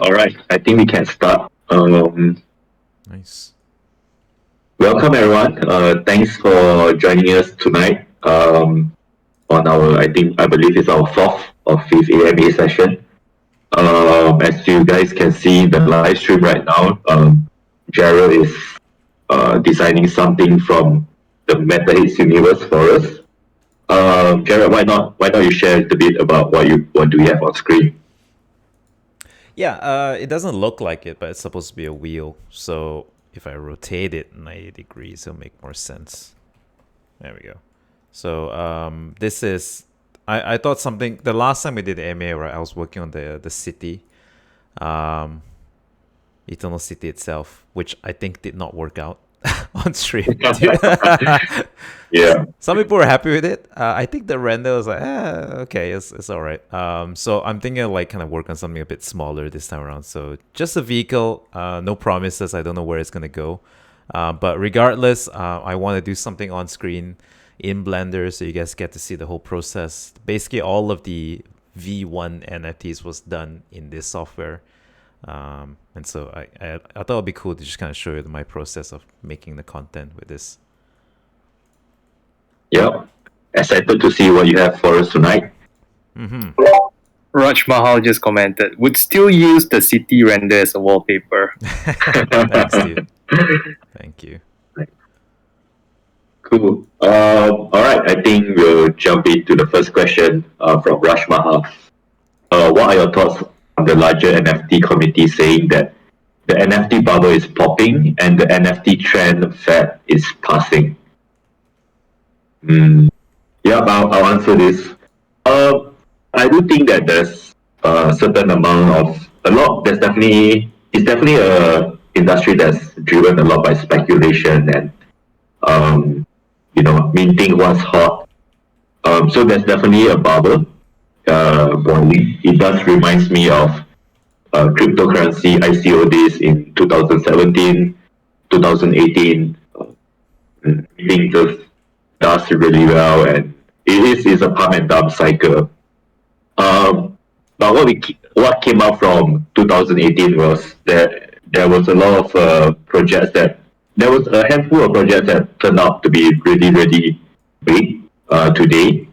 All right, I think we can start. Nice. Welcome everyone. Thanks for joining us tonight on our, I believe it's our fourth or fifth AMA session. As you guys can see in the live stream right now, Jarold is designing something from the MetalHeads universe for us. Jarold, why not you share a little bit about what do you have on screen? Yeah, it doesn't look like it, but it's supposed to be a wheel. So if I rotate it 90 degrees, it'll make more sense. There we go. So this is, I thought something, the last time we did MA, right, I was working on the city, um, Eternal City itself, which I think did not work out on stream. Yeah. Some people were happy with it. I think the render was like, okay, it's all right. So I'm thinking of like kind of work on something a bit smaller this time around. So just a vehicle, no promises. I don't know where it's gonna go. But regardless, I want to do something on screen in Blender so you guys get to see the whole process. Basically, all of the V1 NFTs was done in this software. And so I thought it'd be cool to just kind of show you my process of making the content with this. Yeah. Excited to see what you have for us tonight. Raj Mahal just commented, would still use the city render as a wallpaper. Thanks, dude. Thank you. Cool. All right, I think we'll jump into the first question from Raj Mahal. What are your thoughts on the larger NFT community saying that the NFT bubble is popping and the NFT trend fad is passing? Yeah, I'll answer this. I do think that there's a certain amount of there's definitely it's definitely a industry that's driven a lot by speculation and minting what's hot. So there's definitely a bubble boiling. It does reminds me of cryptocurrency ICO days in 2017, 2018. Everything just does really well, and it's a pump and dump cycle. But what came out from 2018 was that there was a lot of projects that there was a handful of projects that turned out to be really really big today.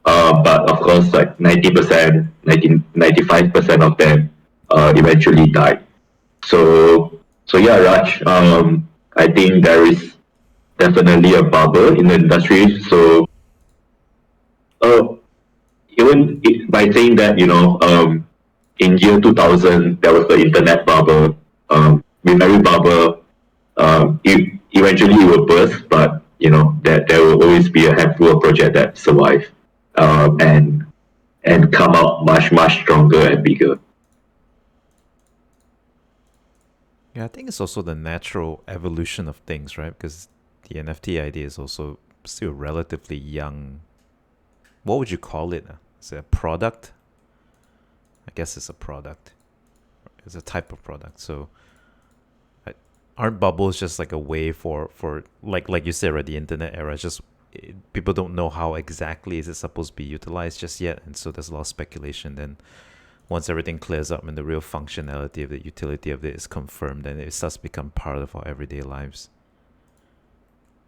But of course, like 90%, 95% of them eventually died. So yeah, Raj, I think there is definitely a bubble in the industry. So uh, even by saying that, in year 2000, there was the internet bubble. With every bubble, eventually it will burst, but there will always be a handful of projects that survive and come out much stronger and bigger. Yeah, I think it's also the natural evolution of things, right? Because the NFT idea is also still relatively young. What would you call it? Is it a product? I guess it's a product. It's a type of product. So aren't bubbles just like a way for like you said, right? The internet era, just people don't know how exactly is it supposed to be utilized just yet, and so there's a lot of speculation. Then once everything clears up and the real functionality of the utility of it is confirmed, then it starts to become part of our everyday lives.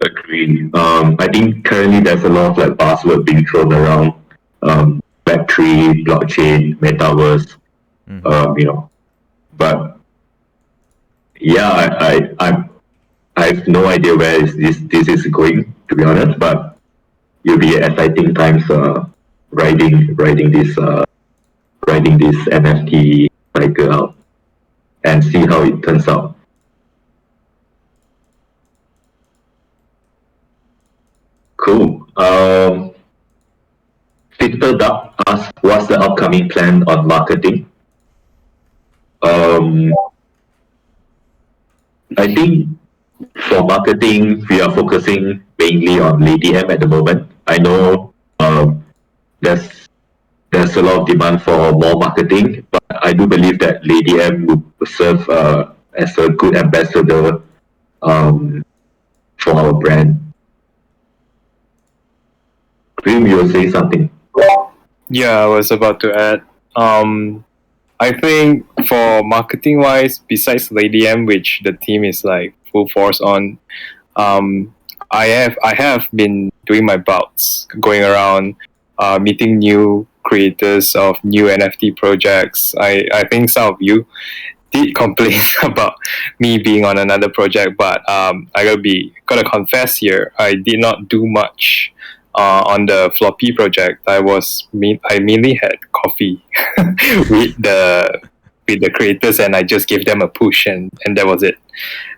Agree. I think currently there's a lot of like buzzword being thrown around. Web3, blockchain, metaverse. But yeah, I have no idea where this is going, to be honest. But it'll be exciting times riding this NFT cycle out and see how it turns out. Cool. Victor Duck asks, what's the upcoming plan on marketing? I think for marketing, we are focusing mainly on Lady M at the moment. I know there's a lot of demand for more marketing, but I do believe that Lady M will serve as a good ambassador for our brand. Grim, you were saying something. Yeah, I was about to add. I think for marketing wise, besides Lady M, which the team is like full force on, I have been doing my bouts, going around, meeting new creators of new NFT projects. I think some of you did complain about me being on another project, but I gotta confess here, I did not do much on the floppy project. I mainly had coffee with the creators, and I just gave them a push, and that was it.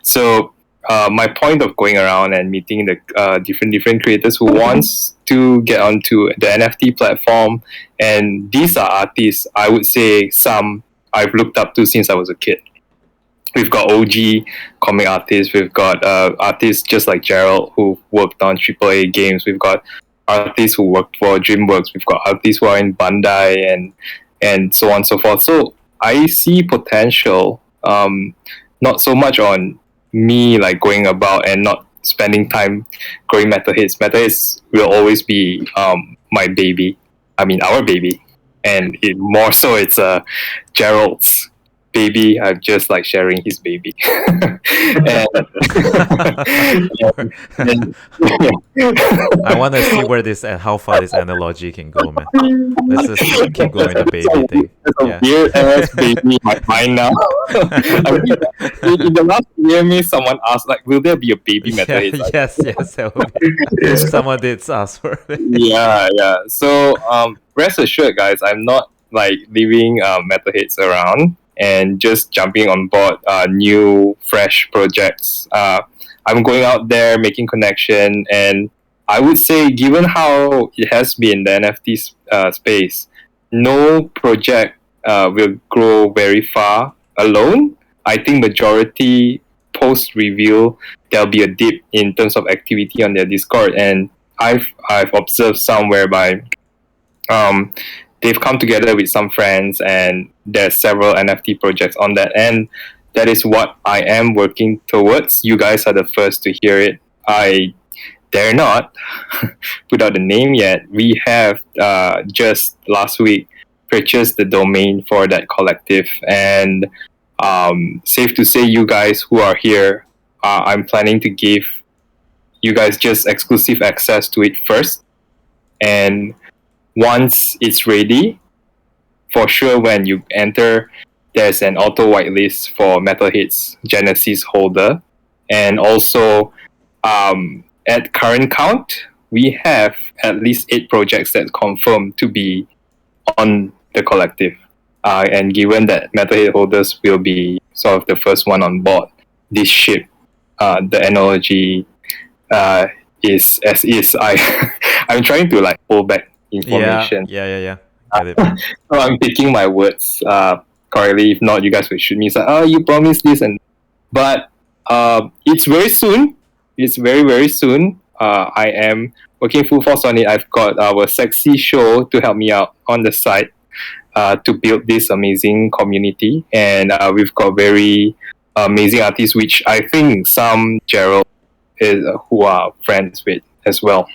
So my point of going around and meeting the different creators who wants to get onto the NFT platform, and these are artists I would say some I've looked up to since I was a kid. We've got OG comic artists. We've got artists just like Jarold who worked on AAA games. We've got artists who worked for DreamWorks. We've got artists who are in Bandai and so on and so forth. So I see potential, not so much on me like going about and not spending time growing MetalHeads. MetalHeads will always be my baby. I mean our baby, and more so it's Jarold's baby. I'm just like sharing his baby. and, I want to see where this and how far this analogy can go, man. Let's just keep going the baby thing. It's a weird ass baby in my mind now. I mean, in the last year, someone asked, like, will there be a baby MetalHeads? Like, Yes, that would be. Someone did ask for it. yeah. So rest assured, guys, I'm not like leaving MetalHeads around and just jumping on board new, fresh projects. I'm going out there, making connection, and I would say, given how it has been the NFT space, no project will grow very far alone. I think majority post reveal there'll be a dip in terms of activity on their Discord, and I've observed some whereby they've come together with some friends, and there's several NFT projects on that, and that is what I am working towards. You guys are the first to hear it. I dare not put out the name yet. We have just last week purchased the domain for that collective, and safe to say, you guys who are here, I'm planning to give you guys just exclusive access to it first, and once it's ready, for sure, when you enter, there's an auto whitelist for MetalHeads Genesis holder. And also, at current count, we have at least 8 projects that confirm to be on the collective. And given that MetalHead holders will be sort of the first one on board this ship, the analogy is as is. I'm trying to like pull back information. Yeah. Get it. So I'm picking my words correctly. If not, you guys will shoot me. It's like, oh, you promised this, but it's very soon. It's very, very soon. I am working full force on it. I've got our sexy show to help me out on the side to build this amazing community, and we've got very amazing artists, which I think some Jarold is who are friends with as well.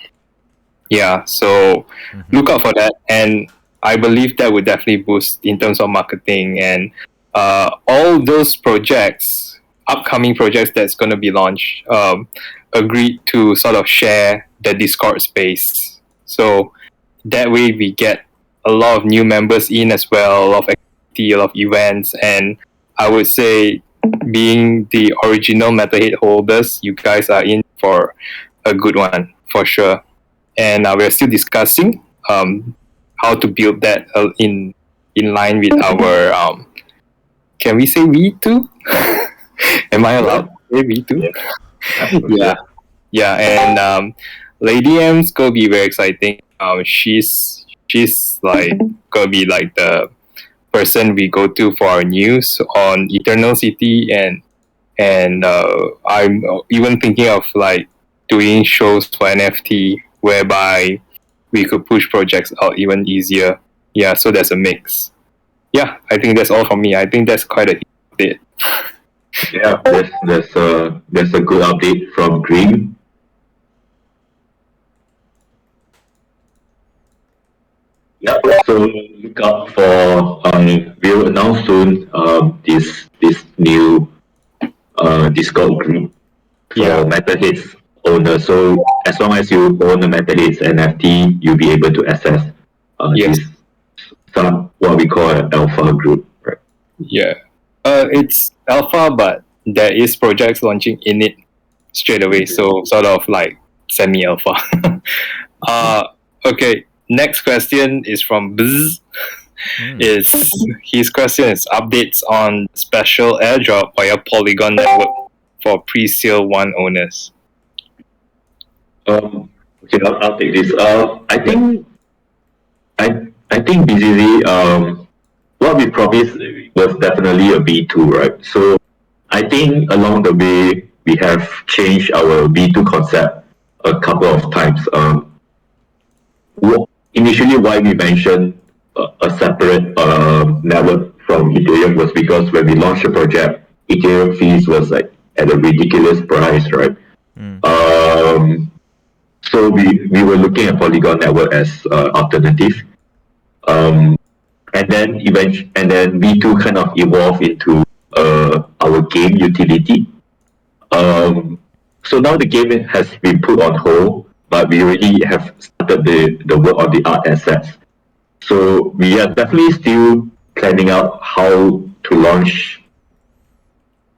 Yeah, so look out for that, and I believe that would definitely boost in terms of marketing and all those projects, upcoming projects that's going to be launched, agreed to sort of share the Discord space. So that way we get a lot of new members in as well, a lot of activity, a lot of events, and I would say, being the original MetalHead holders, you guys are in for a good one for sure. And we're still discussing how to build that in line with our can we say V2? Am I allowed to say V2? Yeah, and Lady M's gonna be very exciting. She's like gonna be like the person we go to for our news on Eternal City, and I'm even thinking of like doing shows for NFT whereby we could push projects out even easier. Yeah, so there's a mix. Yeah, I think that's all from me. I think that's quite a bit. Yeah, that's a good update from Dream. Yeah, so look out for we'll announce soon this new Discord group Yeah. for MetalHeads owners. So as long as you own a MetalHeads NFT, you'll be able to access Yes. this some what we call an alpha group. Right? Yeah. It's alpha, but there is projects launching in it straight away. So sort of like semi-alpha. Okay. Next question is from Bzz. Is his question is updates on special airdrop via Polygon network for pre-sale one owners. Okay, I'll take this. I think BZZ what we promised was definitely a V2, right? So I think along the way we have changed our V2 concept a couple of times. Initially, why we mentioned a separate network from Ethereum was because when we launched the project, Ethereum fees was like at a ridiculous price, right? So we were looking at Polygon network as alternative. And then V2 kind of evolved into our game utility. So now the game has been put on hold, but we already have started the work on the art assets. So we are definitely still planning out how to launch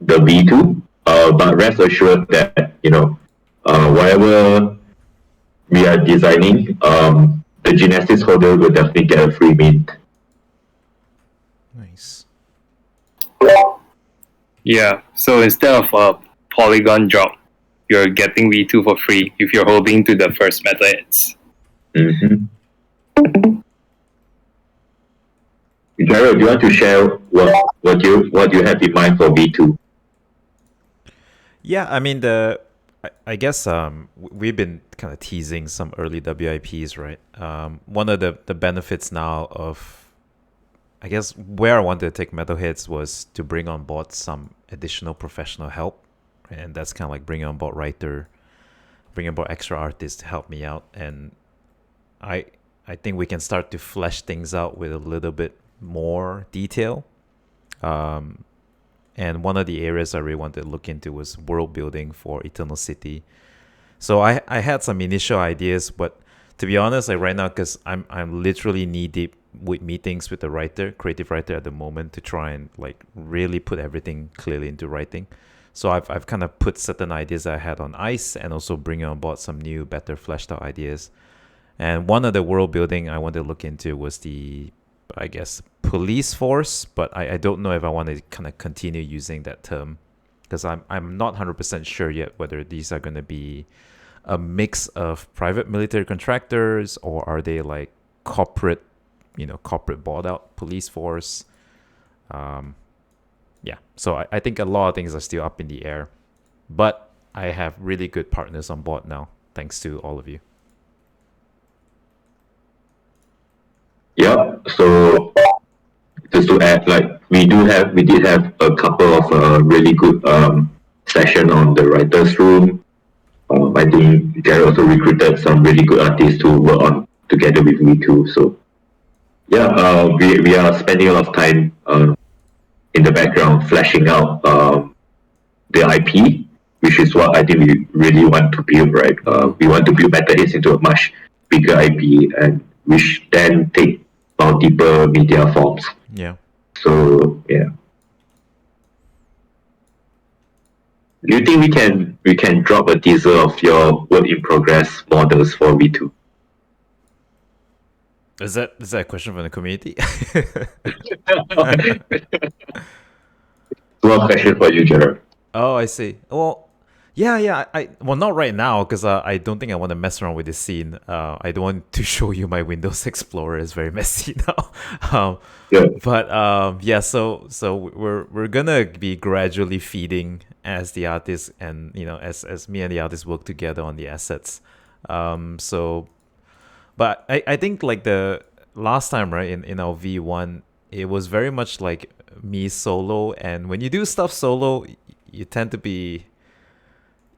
the V2. But rest assured that whatever we are designing, the Genesis holder will definitely get a free mint. Nice. Yeah. So instead of a Polygon drop, you're getting V2 for free if you're holding to the first MetalHeads. Jarold, do you want to share what you have in mind for V2? Yeah, I mean I guess we've been kind of teasing some early WIPs, right? One of the benefits now of I guess where I wanted to take MetalHeads was to bring on board some additional professional help, and that's kind of like bringing on board writer, bringing on board extra artists to help me out, and I think we can start to flesh things out with a little bit more detail. And one of the areas I really wanted to look into was world building for Eternal City. So I had some initial ideas, but to be honest, like right now, because I'm literally knee deep with meetings with the writer, creative writer at the moment to try and like really put everything clearly into writing. So I've kind of put certain ideas I had on ice and also bringing on board some new, better fleshed out ideas. And one of the world building I wanted to look into was the, I guess, police force, but I don't know if I want to kind of continue using that term because I'm not 100% sure yet whether these are going to be a mix of private military contractors or are they like corporate bought out police force. Yeah, so I think a lot of things are still up in the air, but I have really good partners on board now, thanks to all of you. Yeah. So just to add, like we did have a couple of really good session on the writers' room. I think Jared also recruited some really good artists to work on together with me too. So yeah, we are spending a lot of time in the background fleshing out the IP, which is what I think we really want to build, right? We want to build MetalHeads into a much bigger IP, and which then take multiple media forms. Yeah. So yeah. Do you think we can drop a teaser of your work in progress models for V2? Is that a question from the community? One question for you, Jared. Oh, I see. Well, yeah. Well, not right now because I don't think I want to mess around with this scene. I don't want to show you my Windows Explorer. It's very messy now. Yeah. But yeah. So we're gonna be gradually feeding as the artists and as me and the artists work together on the assets. But I think like the last time, right, in our V1, it was very much like me solo, and when you do stuff solo, you tend to be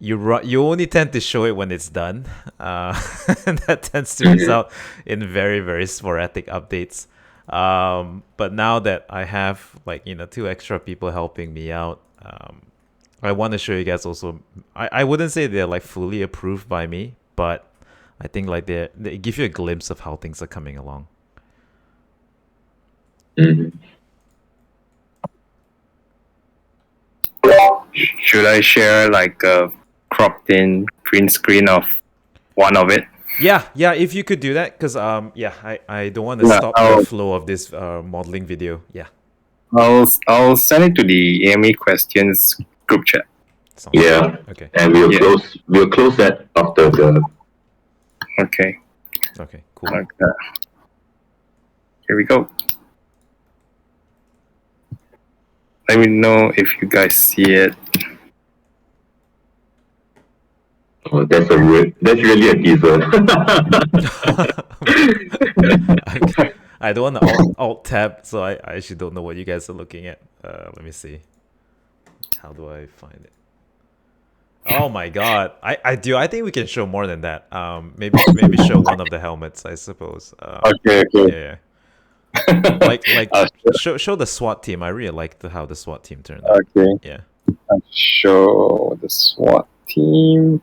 you only tend to show it when it's done. And that tends to result in very, very sporadic updates. But now that I have like, two extra people helping me out, I want to show you guys also. I wouldn't say they're like fully approved by me, but I think like they give you a glimpse of how things are coming along. Should I share like a cropped in print screen of one of it? Yeah, if you could do that, because I don't want to Yeah, stop the flow of this modeling video. Yeah. I'll send it to the AME questions group chat. Sounds good. Yeah. Okay. And we'll close that after the. Okay. Okay. Cool. Like that. Here we go. Let me know if you guys see it. Oh, that's really a teaser. I don't want to alt tab, so I actually don't know what you guys are looking at. Let me see. How do I find it? Oh my god! I think we can show more than that. Maybe show one of the helmets, I suppose. Okay. Yeah. Like show the SWAT team. I really liked how the SWAT team turned out. Okay. Yeah. I'll show the SWAT team.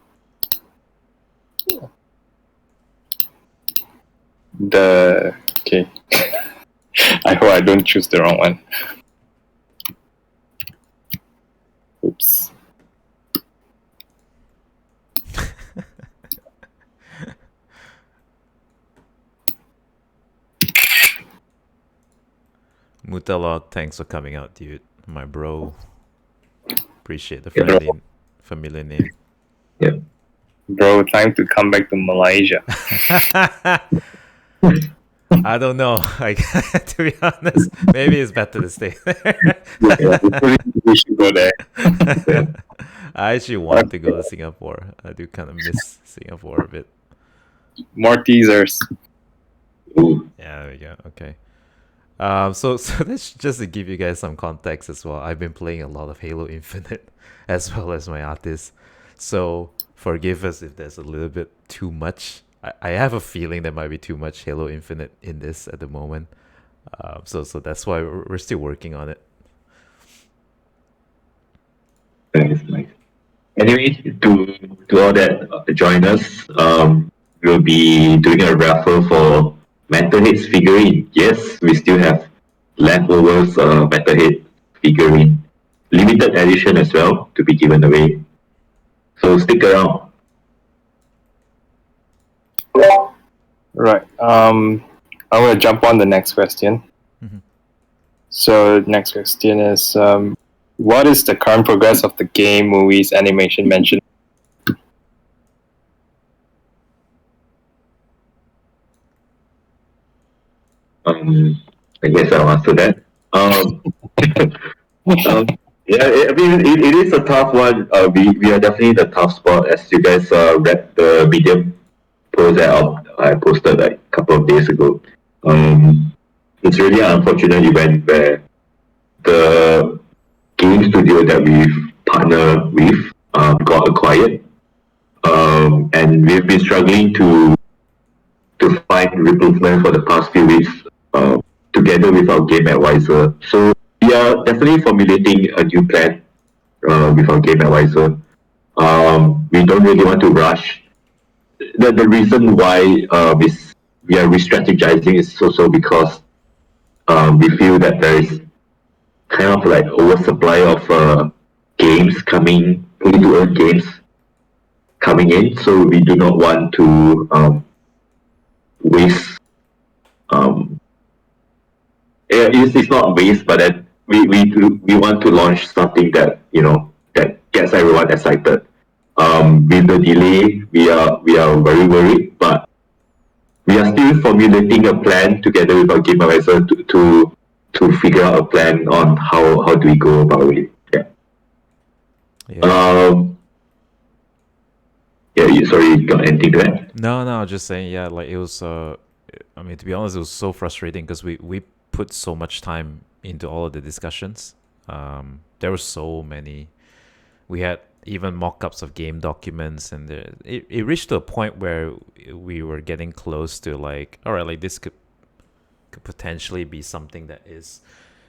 Okay. I hope I don't choose the wrong one. Oops. Mutalog, thanks for coming out, dude. My bro. Appreciate the Yeah, bro. familiar name. Yeah. Bro, time to come back to Malaysia. I don't know. Like, to be honest, maybe it's better to stay there. We should go there. I actually want to go to Singapore. I do kind of miss Singapore a bit. More teasers. Ooh. Yeah, there we go. Okay. So that's just to give you guys some context as well. I've been playing a lot of Halo Infinite as well as my artist. So forgive us if there's a little bit too much. I have a feeling there might be too much Halo Infinite in this at the moment. So that's why we're still working on it. Nice. Anyway, to all that join us, we'll be doing a raffle for MetalHeads figurine. Yes, we still have leftovers MetalHead figurine, limited edition as well to be given away. So stick around. Right. I will jump on the next question. Mhm. So next question is, what is the current progress of the game, movies, animation mentioned? I guess I'll answer that. Yeah, I mean, it is a tough one. We are definitely in the tough spot, as you guys read the Medium post that I posted like a couple of days ago. It's really an unfortunate event where the game studio that we've partnered with got acquired, and we've been struggling to find replacement for the past few weeks, together with our game advisor. So we are definitely formulating a new plan with our game advisor. We don't really want to rush. The reason why we are re-strategizing is also because we feel that there is kind of like oversupply of games coming, free-to-earn games coming in. So we do not want to waste. It's not waste, but then we want to launch something that that gets everyone excited. With the delay, we are very worried, but we are still formulating a plan together with our game advisor to figure out a plan on how do we go about it. Yeah. Sorry, you got anything to add? No, just saying, yeah, like it was, I mean, to be honest, it was so frustrating because we put so much time into all of the discussions. There were so many. We had even mock-ups of game documents, and it reached to a point where we were getting close to like, all right, like this could potentially be something that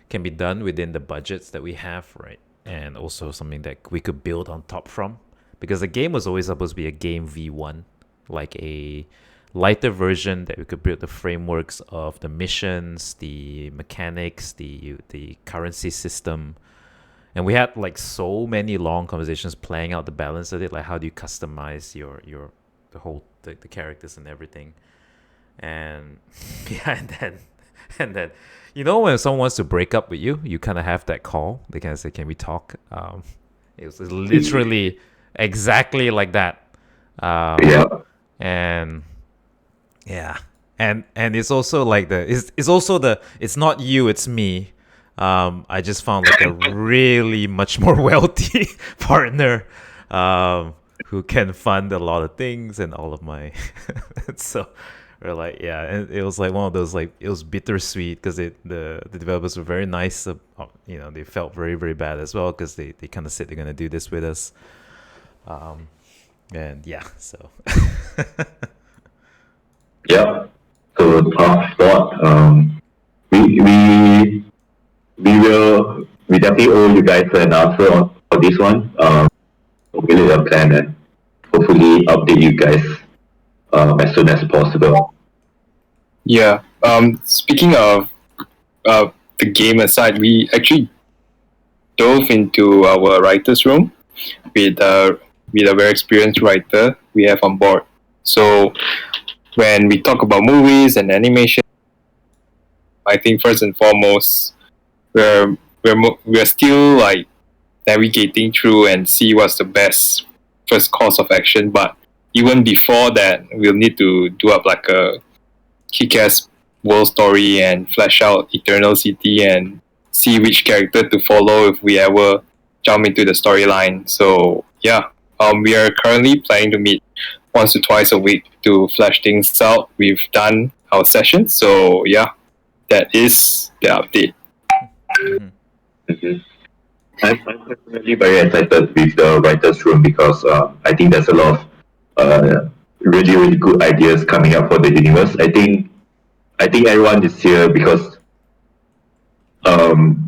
can be done within the budgets that we have, right? And also something that we could build on top from, because the game was always supposed to be a game V1, like a lighter version that we could build the frameworks of the missions, the mechanics, the currency system. And we had like so many long conversations playing out the balance of it, like how do you customize the characters and everything. And yeah, and then when someone wants to break up with you, you kind of have that call. They kind of say, "Can we talk?" It was literally exactly like that. And yeah, and it's also like it's not you, it's me. I just found like a really much more wealthy partner who can fund a lot of things and all of my so we're like, yeah, and it was like one of those, like, it was bittersweet because the developers were very nice. They felt very, very bad as well because they kind of said they're going to do this with us. And yeah, so. Yeah. So tough thought. We definitely owe you guys an answer for this one. We'll build a plan and hopefully update you guys as soon as possible. Yeah. Speaking of the game aside, we actually dove into our writer's room with a very experienced writer we have on board. So when we talk about movies and animation, I think first and foremost, we're still like navigating through and see what's the best first course of action. But even before that, we'll need to do up like a kick-ass world story and flesh out Eternal City and see which character to follow if we ever jump into the storyline. So yeah, we are currently planning to meet once or twice a week to flesh things out. We've done our sessions, so yeah, that is the update. Mm-hmm. I'm personally very excited with the writer's room because I think there's a lot of really, really good ideas coming up for the universe. I think everyone is here because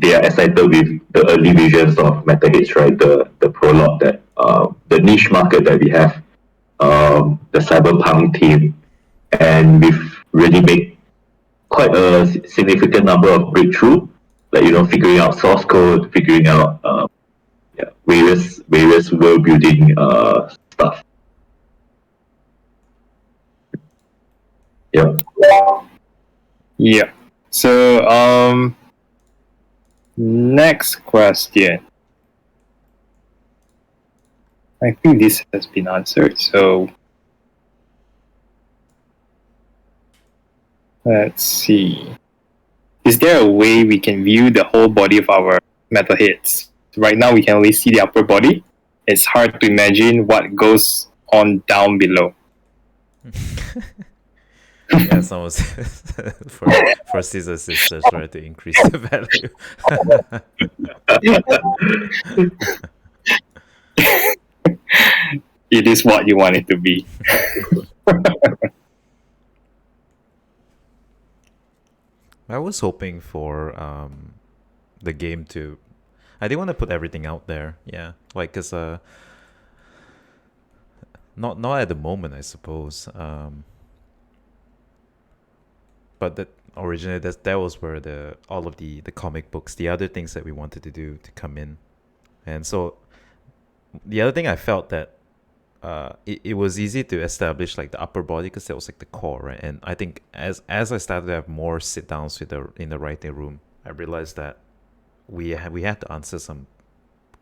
they are excited with the early visions of MetalHeads, right? The prologue that the niche market that we have, the cyberpunk team, and we've really made quite a significant number of breakthrough, like figuring out source code, figuring out various world building stuff. Yeah. Yeah. So next question. I think this has been answered. So let's see. Is there a way we can view the whole body of our metalheads? Right now, we can only see the upper body. It's hard to imagine what goes on down below. Yeah, someone for Caesar Sisters, right, to increase the value. It is what you want it to be. I was hoping for the game to. I didn't want to put everything out there, yeah, like cause not at the moment, I suppose. But that originally that was where all of the comic books, the other things that we wanted to do to come in, and so the other thing I felt that it was easy to establish like the upper body because that was like the core, right? And I think as I started to have more sit downs in the writing room, I realized that we had to answer some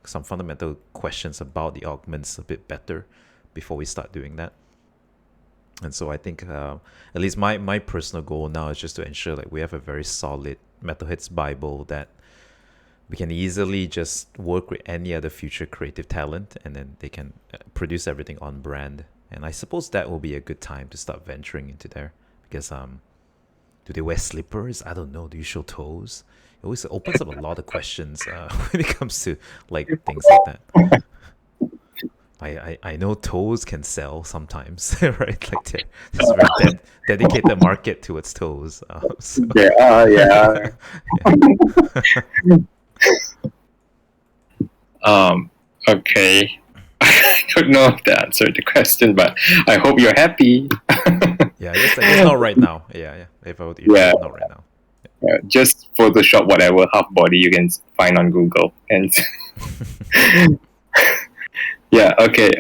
fundamental questions about the augments a bit better before we start doing that. And so I think at least my personal goal now is just to ensure like we have a very solid MetalHeads Bible that we can easily just work with any other future creative talent, and then they can produce everything on brand. And I suppose that will be a good time to start venturing into there, because do they wear slippers? I don't know. Do you show toes? It always opens up a lot of questions when it comes to like things like that. I know toes can sell sometimes, right? Like there's a very dedicated market towards toes. So. There are, yeah. Okay. I don't know if that answered the question, but I hope you're happy. Yeah, I guess not right now. Yeah. If I would, Yeah. not right now. Just Photoshop whatever half body you can find on Google and yeah, okay.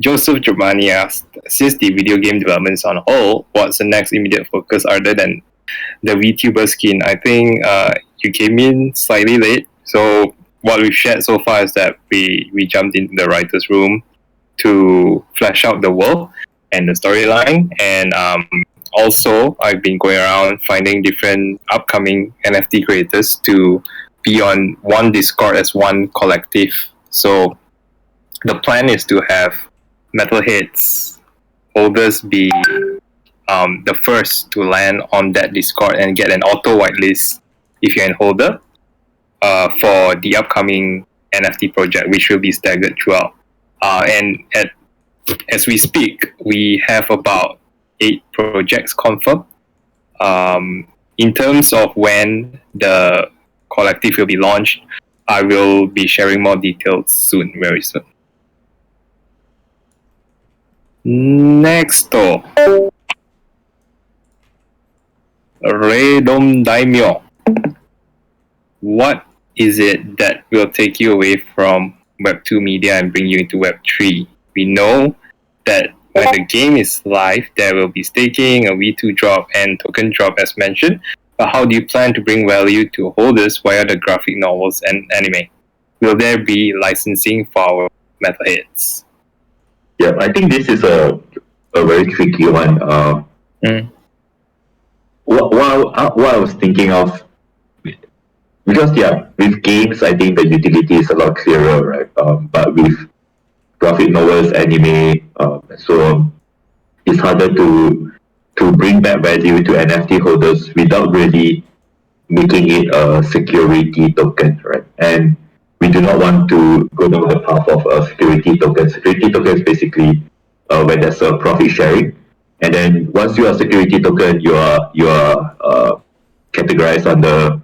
Joseph Germani asked, since the video game development is on hold, what's the next immediate focus other than the VTuber skin? I think you came in slightly late, so what we've shared so far is that we jumped into the writer's room to flesh out the world and the storyline, and also I've been going around finding different upcoming NFT creators to be on one Discord as one collective. So the plan is to have MetalHeads holders be the first to land on that Discord and get an auto whitelist if you're an holder for the upcoming NFT project, which will be staggered throughout. As we speak, we have about 8 projects confirmed. In terms of when the collective will be launched, I will be sharing more details soon, very soon. Next, Redom Daimyo. What is it that will take you away from Web 2 media and bring you into Web 3? We know that when the game is live, there will be staking, a V2 drop, and token drop as mentioned. But how do you plan to bring value to holders via the graphic novels and anime? Will there be licensing for our MetalHeads? Yeah, I think this is a very tricky one. What I was thinking of, because with games, I think the utility is a lot clearer, right? But with graphic novels, anime, so on, it's harder to bring back value to NFT holders without really making it a security token, right? And we do not want to go down the path of a security token. Security token is basically when there's a profit sharing, and then once you are a security token, you are categorized under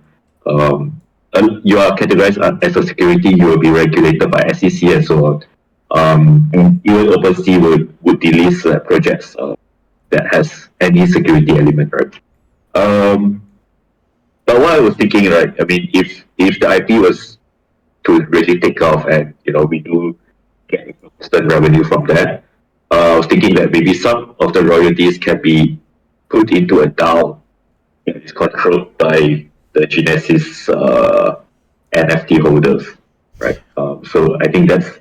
you are categorized as a security. You will be regulated by SEC and so on. And even OpenSea would delist projects that has any security element, right? But what I was thinking, right? I mean, if the IP was to really take off, and we do get constant revenue from that, I was thinking that maybe some of the royalties can be put into a DAO that is controlled by the Genesis NFT holders, right? So I think that's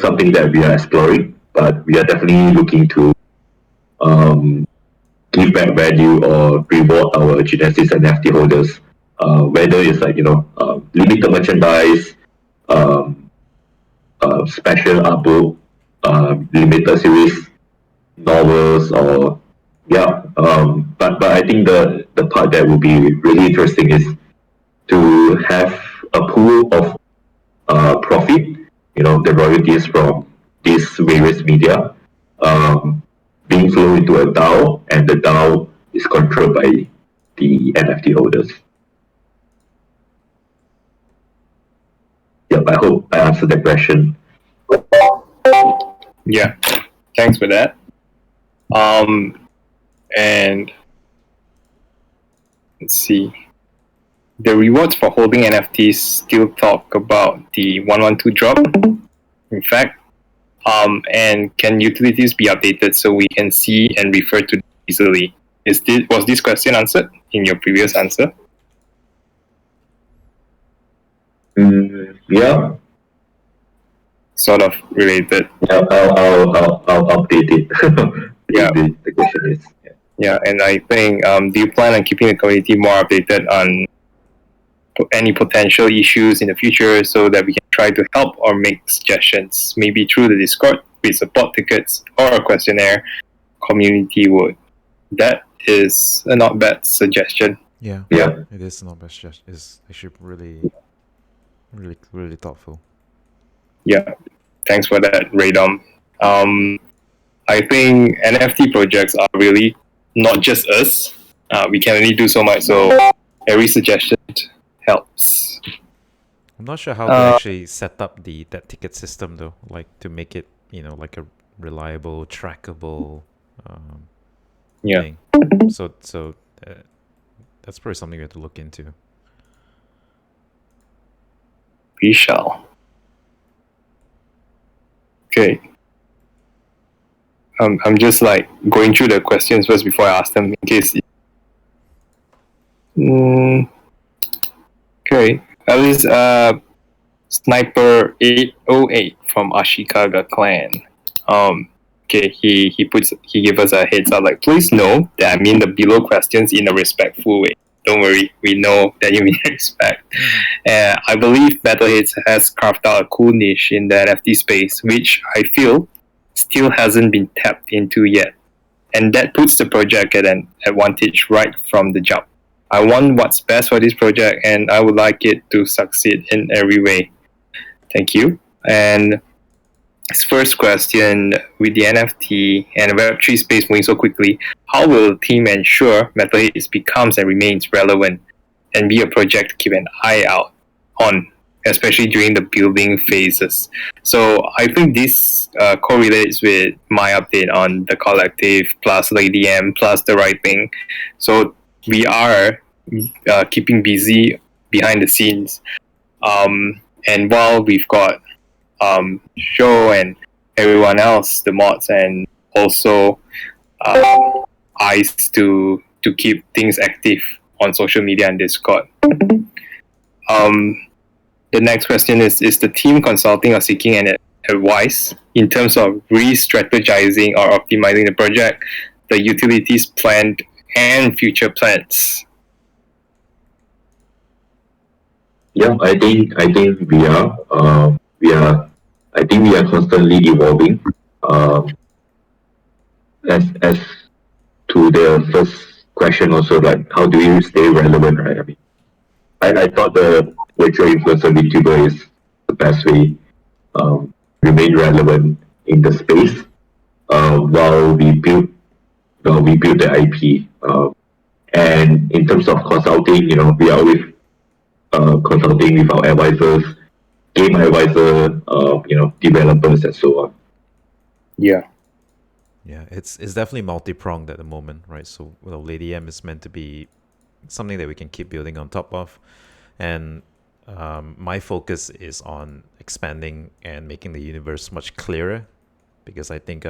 something that we are exploring, but we are definitely looking to give back value or reward our Genesis NFT holders, whether it's like limited merchandise, special art book, limited series novels, or but I think the part that will be really interesting is to have a pool of profit, the royalties from these various media, being flowed into a DAO, and the DAO is controlled by the NFT holders. Yep, I hope I answered that question. Yeah, thanks for that. And let's see. The rewards for holding NFTs still talk about the 112 drop. In fact, and can utilities be updated so we can see and refer to easily? Was this question answered in your previous answer? Yeah. Sort of related. Yeah, I'll update it. Yeah. The question is. Yeah, and I think, do you plan on keeping the community more updated on any potential issues in the future so that we can try to help or make suggestions, maybe through the Discord with support tickets or a questionnaire community would? That is a not bad suggestion. Yeah. Yeah. It is not bad suggestion. It's actually really, really, really thoughtful. Yeah. Thanks for that, Radom. I think NFT projects are really not just us. We can only do so much, so every suggestion helps. I'm not sure how to actually set up that ticket system though, like to make it, like a reliable, trackable Yeah. thing. So that's probably something we have to look into. We shall. Okay. I'm just like going through the questions first before I ask them in case. Okay. At least Sniper 808 from Ashikaga Clan. Okay, he gave us a heads up like, please know that I mean the below questions in a respectful way. Don't worry, we know that you mean respect. I believe MetalHeads has carved out a cool niche in the NFT space, which I feel still hasn't been tapped into yet. And that puts the project at an advantage right from the jump. I want what's best for this project and I would like it to succeed in every way. Thank you. And his first question, with the NFT and Web3 space moving so quickly, how will the team ensure MetalHeads becomes and remains relevant and be a project to keep an eye out on, especially during the building phases? So I think this correlates with my update on the collective plus Lady M plus the writing. So we are keeping busy behind the scenes. And while we've got Show and everyone else, the mods, and also eyes to keep things active on social media and Discord. The next question is the team consulting or seeking an advice in terms of re-strategizing or optimizing the project, the utilities planned, and future plans? Yeah, I think we are. I think we are constantly evolving. As to the first question, also like how do you stay relevant, right? I mean, I thought the virtual influencer VTuber is the best way remain relevant in the space while we build the IP. And in terms of consulting, we are always consulting with our advisors, game advisor, developers and so on. Yeah. Yeah, it's definitely multi-pronged at the moment, right? So Lady M is meant to be something that we can keep building on top of, and my focus is on expanding and making the universe much clearer, because I think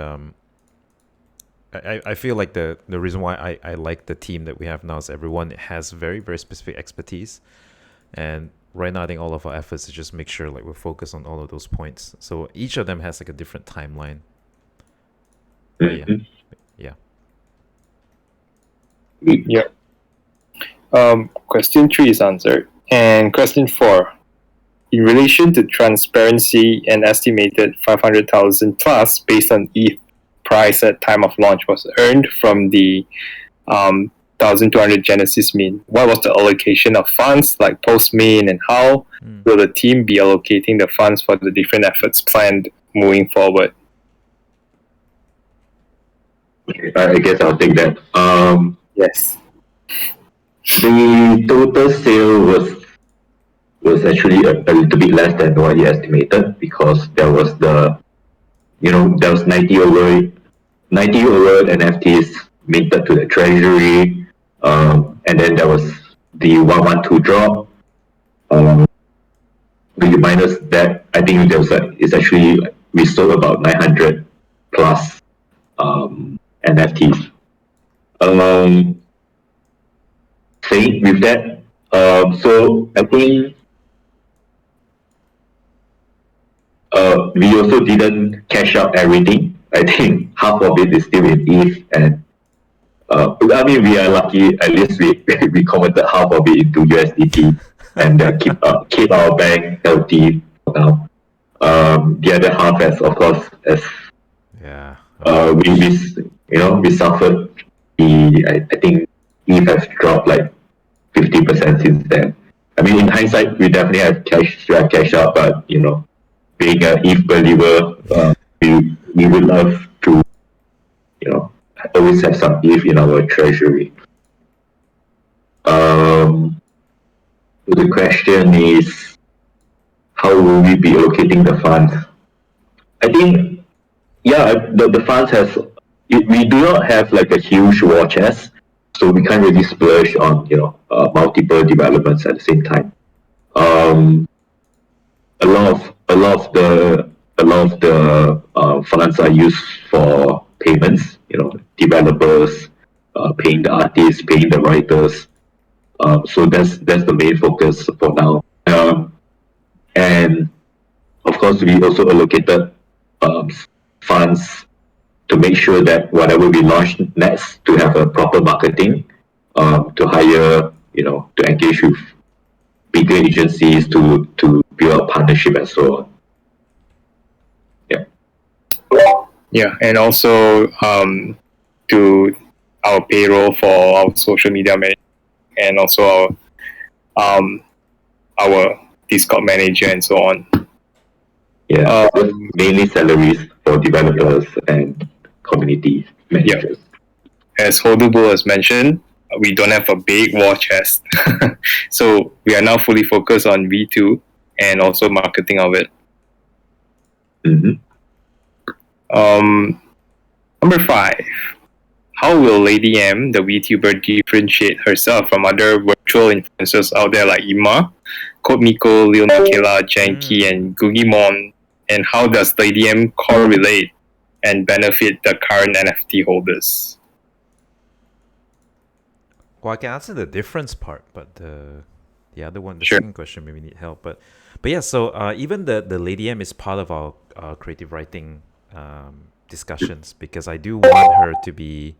I feel like the reason why I like the team that we have now is everyone has very, very specific expertise, and right now I think all of our efforts is just make sure like we're focused on all of those points. So each of them has like a different timeline. But yeah. Question 3 is answered. And question 4, in relation to transparency, an estimated 500,000 plus based on ETH price at time of launch was earned from the 1,200 Genesis mint. What was the allocation of funds like post mint, and how will the team be allocating the funds for the different efforts planned moving forward? I guess I'll take that. Yes. The total sale was actually a little bit less than what he estimated, because there was there was 90 over NFTs minted to the treasury, and then there was the 112 drop. Minus that, I think it's actually we sold about 900 plus NFTs. Same with that. So I think we also didn't cash out everything. I think half of it is still in ETH, and I mean we are lucky. At least we converted half of it into USDT and keep our bank healthy for now. The other half, of course, we suffered. I think ETH has dropped like 50% since then. I mean, in hindsight, we definitely have cash out, but being an ETH believer, we would love to, always have some ETH in our treasury. The question is, how will we be allocating the funds? I think, the funds we do not have like a huge war chest, so we can't really splurge on multiple developments at the same time. A lot of the funds are used for payments. Developers, paying the artists, paying the writers. So that's the main focus for now. And of course, we also allocated funds to make sure that whatever we launch next to have a proper marketing, to hire, to engage with bigger agencies to build a partnership and so on. Yeah, and also to our payroll for our social media and also our Discord manager and so on. Yeah, mainly salaries for developers and community managers. Yeah. As HODLBULL has mentioned, we don't have a big war chest. So we are now fully focused on V2 and also marketing of it. Mm-hmm. Number 5. How will Lady M, the VTuber, differentiate herself from other virtual influencers out there like Ima, Code Miko, Lil Michaela, Janky, and Googimon? And how does Lady M correlate and benefit the current NFT holders? Well, I can answer the difference part, but the other one, the Sure. second question, maybe need help. But yeah, so even the Lady M is part of our creative writing discussions, because I do want her to be.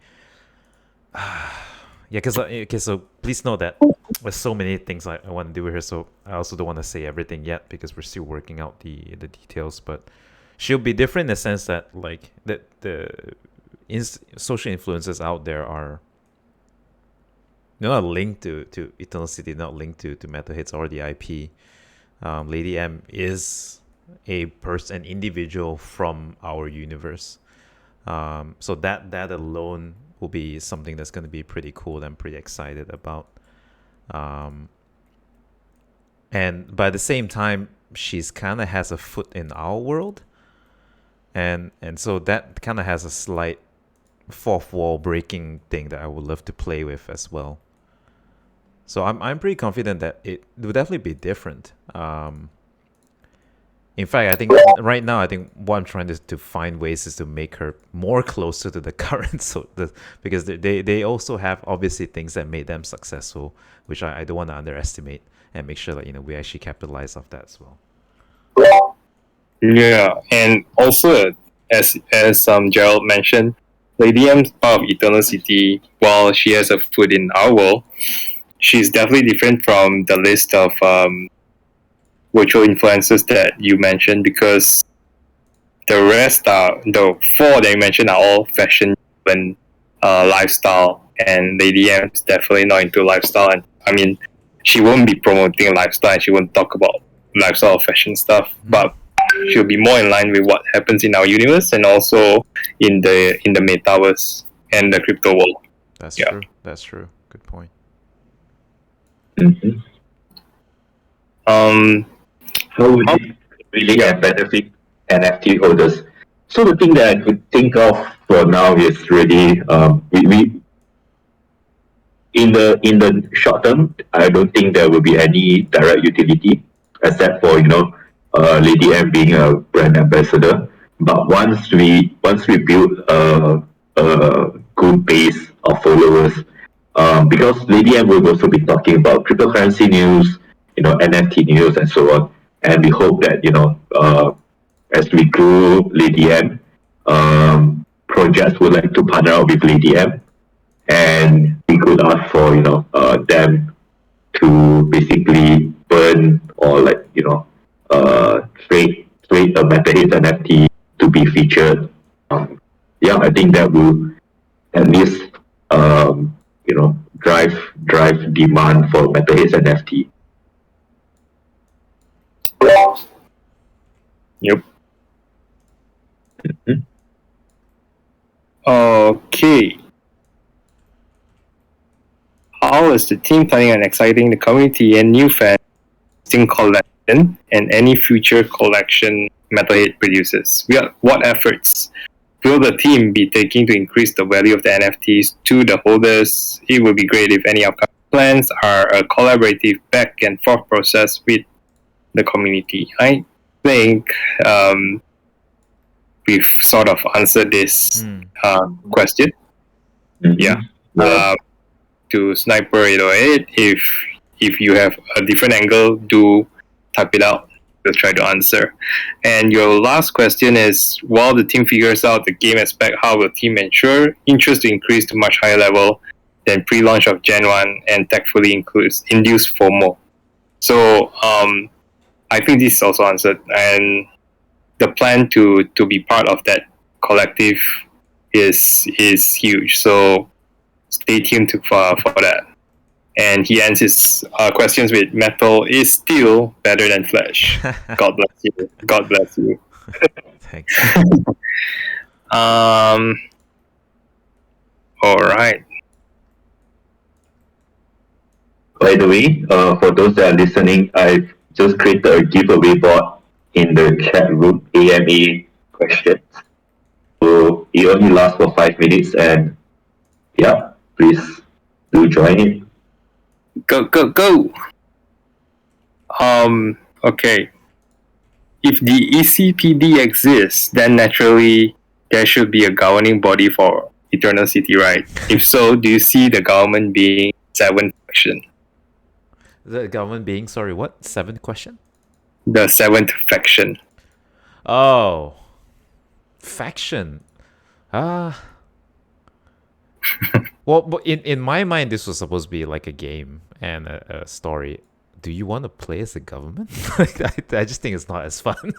Because okay, so please know that there's so many things I want to do with her, so I also don't want to say everything yet because we're still working out the details. But she'll be different in the sense that like the social influencers out there are not linked to Eternal City, not linked to MetalHeads or the IP. Lady M is an individual from our universe. So that alone will be something that's going to be pretty cool. I'm pretty excited about. And by the same time, she's kind of has a foot in our world, and so that kind of has a slight fourth wall breaking thing that I would love to play with as well. So I'm pretty confident that it will definitely be different. In fact, I think right now, what I'm trying to find ways is to make her more closer to the current, because they also have obviously things that made them successful, which I don't want to underestimate, and make sure that we actually capitalize off that as well. Yeah, and also as Jarold mentioned, Lady M is part of Eternal City. While she has a foot in our world, she's definitely different from the list of virtual influencers that you mentioned, because the rest the 4 that you mentioned are all fashion and lifestyle, and Lady M is definitely not into lifestyle. And I mean, she won't be promoting lifestyle, and she won't talk about lifestyle or fashion stuff, but she'll be more in line with what happens in our universe and also in the metaverse and the crypto world. That's true. That's true. Good point. Mm-hmm. How would it really benefit NFT holders? So the thing that I could think of for now is really we in the short term, I don't think there will be any direct utility except for Lady M being a brand ambassador. But once we build a good base of followers, because Lady M will also be talking about cryptocurrency news, NFT news, and so on. And we hope that as we grow Lady M, projects would like to partner up with Lady M, and we could ask for them to basically burn or trade a MetalHeads NFT to be featured. I think that will at least drive demand for MetalHeads NFT. Yep. Mhm. Okay. How is the team planning on exciting the community and new fans in collection and any future collection MetalHead produces? What efforts will the team be taking to increase the value of the NFTs to the holders? It would be great if any upcoming plans are a collaborative back and forth process with the community. I think we've sort of answered this question. Mhm. Yeah. Yeah. To Sniper 808, if you have a different angle, do type it out. We'll try to answer. And your last question is, while the team figures out the game aspect, how will team ensure interest to increase to much higher level than pre-launch of Gen 1 and tactfully induce FOMO? So I think this is also answered. And the plan to be part of that collective is huge. So stay tuned for that. And he ends his questions with metal is still better than flesh. God bless you. God bless you. Thanks. All right. By the way, for those that are listening, I've just created a giveaway board in the chat room, AMA questions. So it only lasts for 5 minutes, and yeah, please do join it. Go. Okay. If the ECPD exists, then naturally there should be a governing body for Eternal City, right? If so, do you see the government being 7th faction? The government being, sorry, what? 7th question? The 7th faction. Oh. Faction. Well, but in my mind, this was supposed to be like a game and a story. Do you want to play as the government? I just think it's not as fun.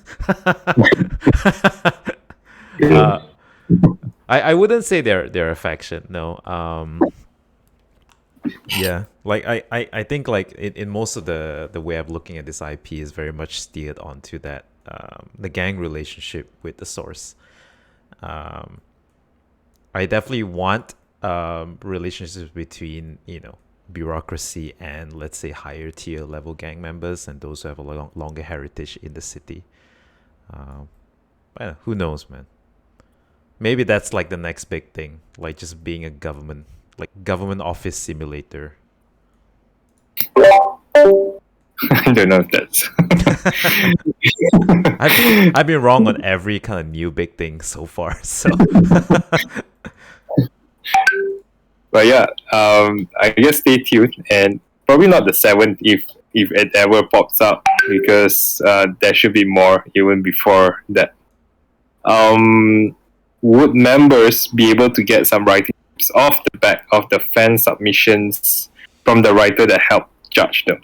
I wouldn't say they're a faction. No. Yeah. Like I think like in most of the way of looking at this IP is very much steered onto that the gang relationship with the source. I definitely want relationships between bureaucracy and, let's say, higher tier level gang members and those who have a longer heritage in the city. But who knows, man? Maybe that's like the next big thing, like just being a government office simulator. I don't know if that's. I've been wrong on every kind of new big thing so far. So. But yeah, I guess stay tuned, and probably not the 7th if it ever pops up, because there should be more even before that. Would members be able to get some writing tips off the back of the fan submissions from the writer that helped judge them?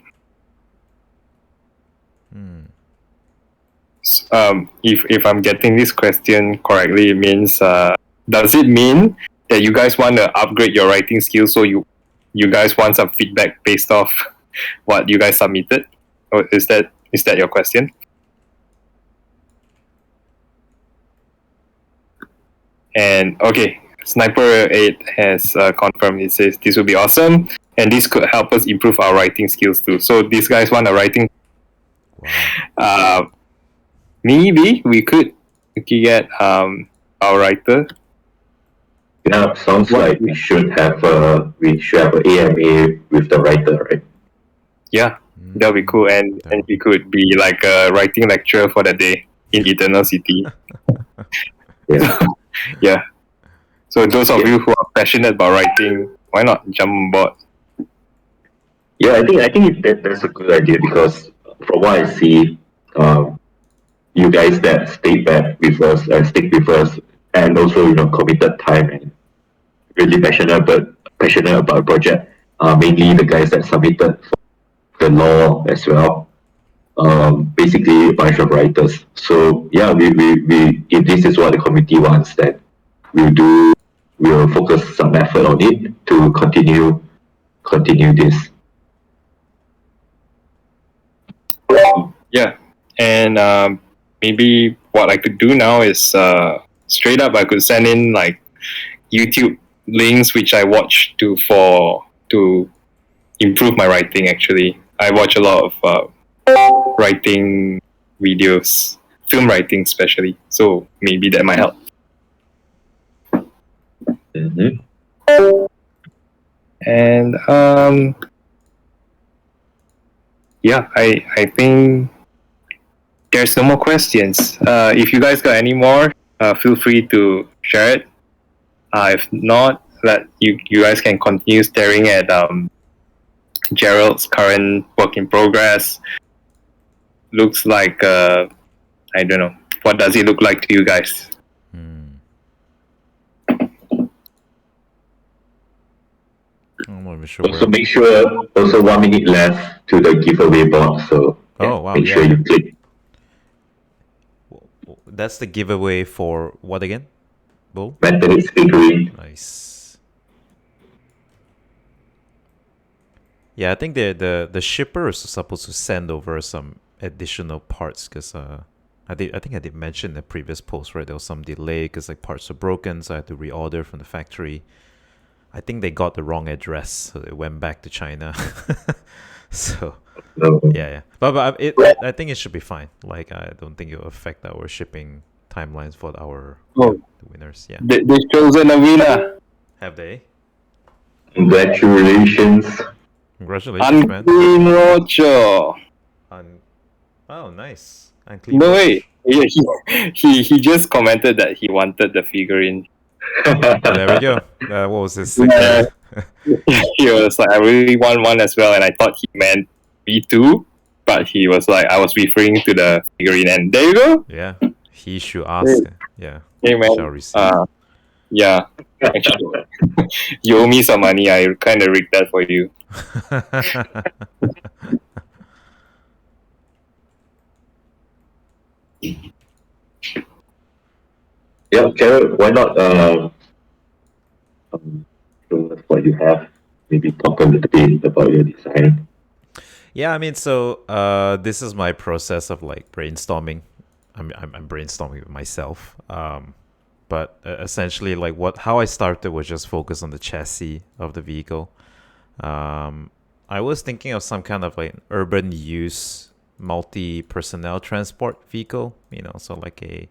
If I'm getting this question correctly, it means does it mean that you guys want to upgrade your writing skills, so you guys want some feedback based off what you guys submitted? Or is that your question? And okay, Sniper 8 has confirmed. It says this will be awesome, and this could help us improve our writing skills too. So these guys want a writing. Wow. Maybe we could get our writer. Yeah, sounds like we should have an AMA with the writer, right? Yeah, that'll be cool, and he could be like a writing lecturer for the day in Eternal City. Yeah. Yeah. So those of you who are passionate about writing, why not jump on board? Yeah, I think that's a good idea, because from what I see, you guys that stay back with us and stick with us, and also committed time and really passionate about the project, mainly the guys that submitted for the law as well. Basically a bunch of writers. So yeah, we if this is what the committee wants, then we'll focus some effort on it to continue this. Yeah, and maybe what I could do now is straight up I could send in like YouTube links which I watch to improve my writing. Actually, I watch a lot of writing videos, film writing especially. So maybe that might help. Mm-hmm. And yeah, I think there's no more questions. If you guys got any more, feel free to share it. If not, you guys can continue staring at Jarold's current work in progress. Looks like I don't know. What does it look like to you guys? I'm not even sure Also, where. make sure, also 1 minute left to the giveaway box. So, Oh, wow, make sure yeah. you click. That's the giveaway for what again? Bull? MetalHeads figurine. Nice. Yeah, I think the shipper is supposed to send over some additional parts because I think I did mention in the previous post, right? There was some delay because like parts are broken, so I had to reorder from the factory. I think they got the wrong address, so they went back to China. So No. yeah. But I think it should be fine. Like I don't think it will affect our shipping timelines for our Oh. the winners. Yeah. They've chosen a winner. Have they? Congratulations. Congratulations, man. Unclean Rocho. Oh, nice. Unclean No Roach. way. He just commented that he wanted the figurine. Oh, there we go. What was his Yeah. signature? He was like, I really want one as well, and I thought he meant me too, but he was like, I was referring to the figurine, and there you go. Yeah. He should ask. Yeah. Hey man. Shall receive. Yeah. Actually, you owe me some money. I kind of rigged that for you. Yeah, Jared, why not show us what you have? Maybe talk a little bit about your design. Yeah, I mean, so this is my process of like brainstorming. I'm brainstorming with myself. But essentially, like how I started was just focus on the chassis of the vehicle. I was thinking of some kind of like urban use multi-personnel transport vehicle. So like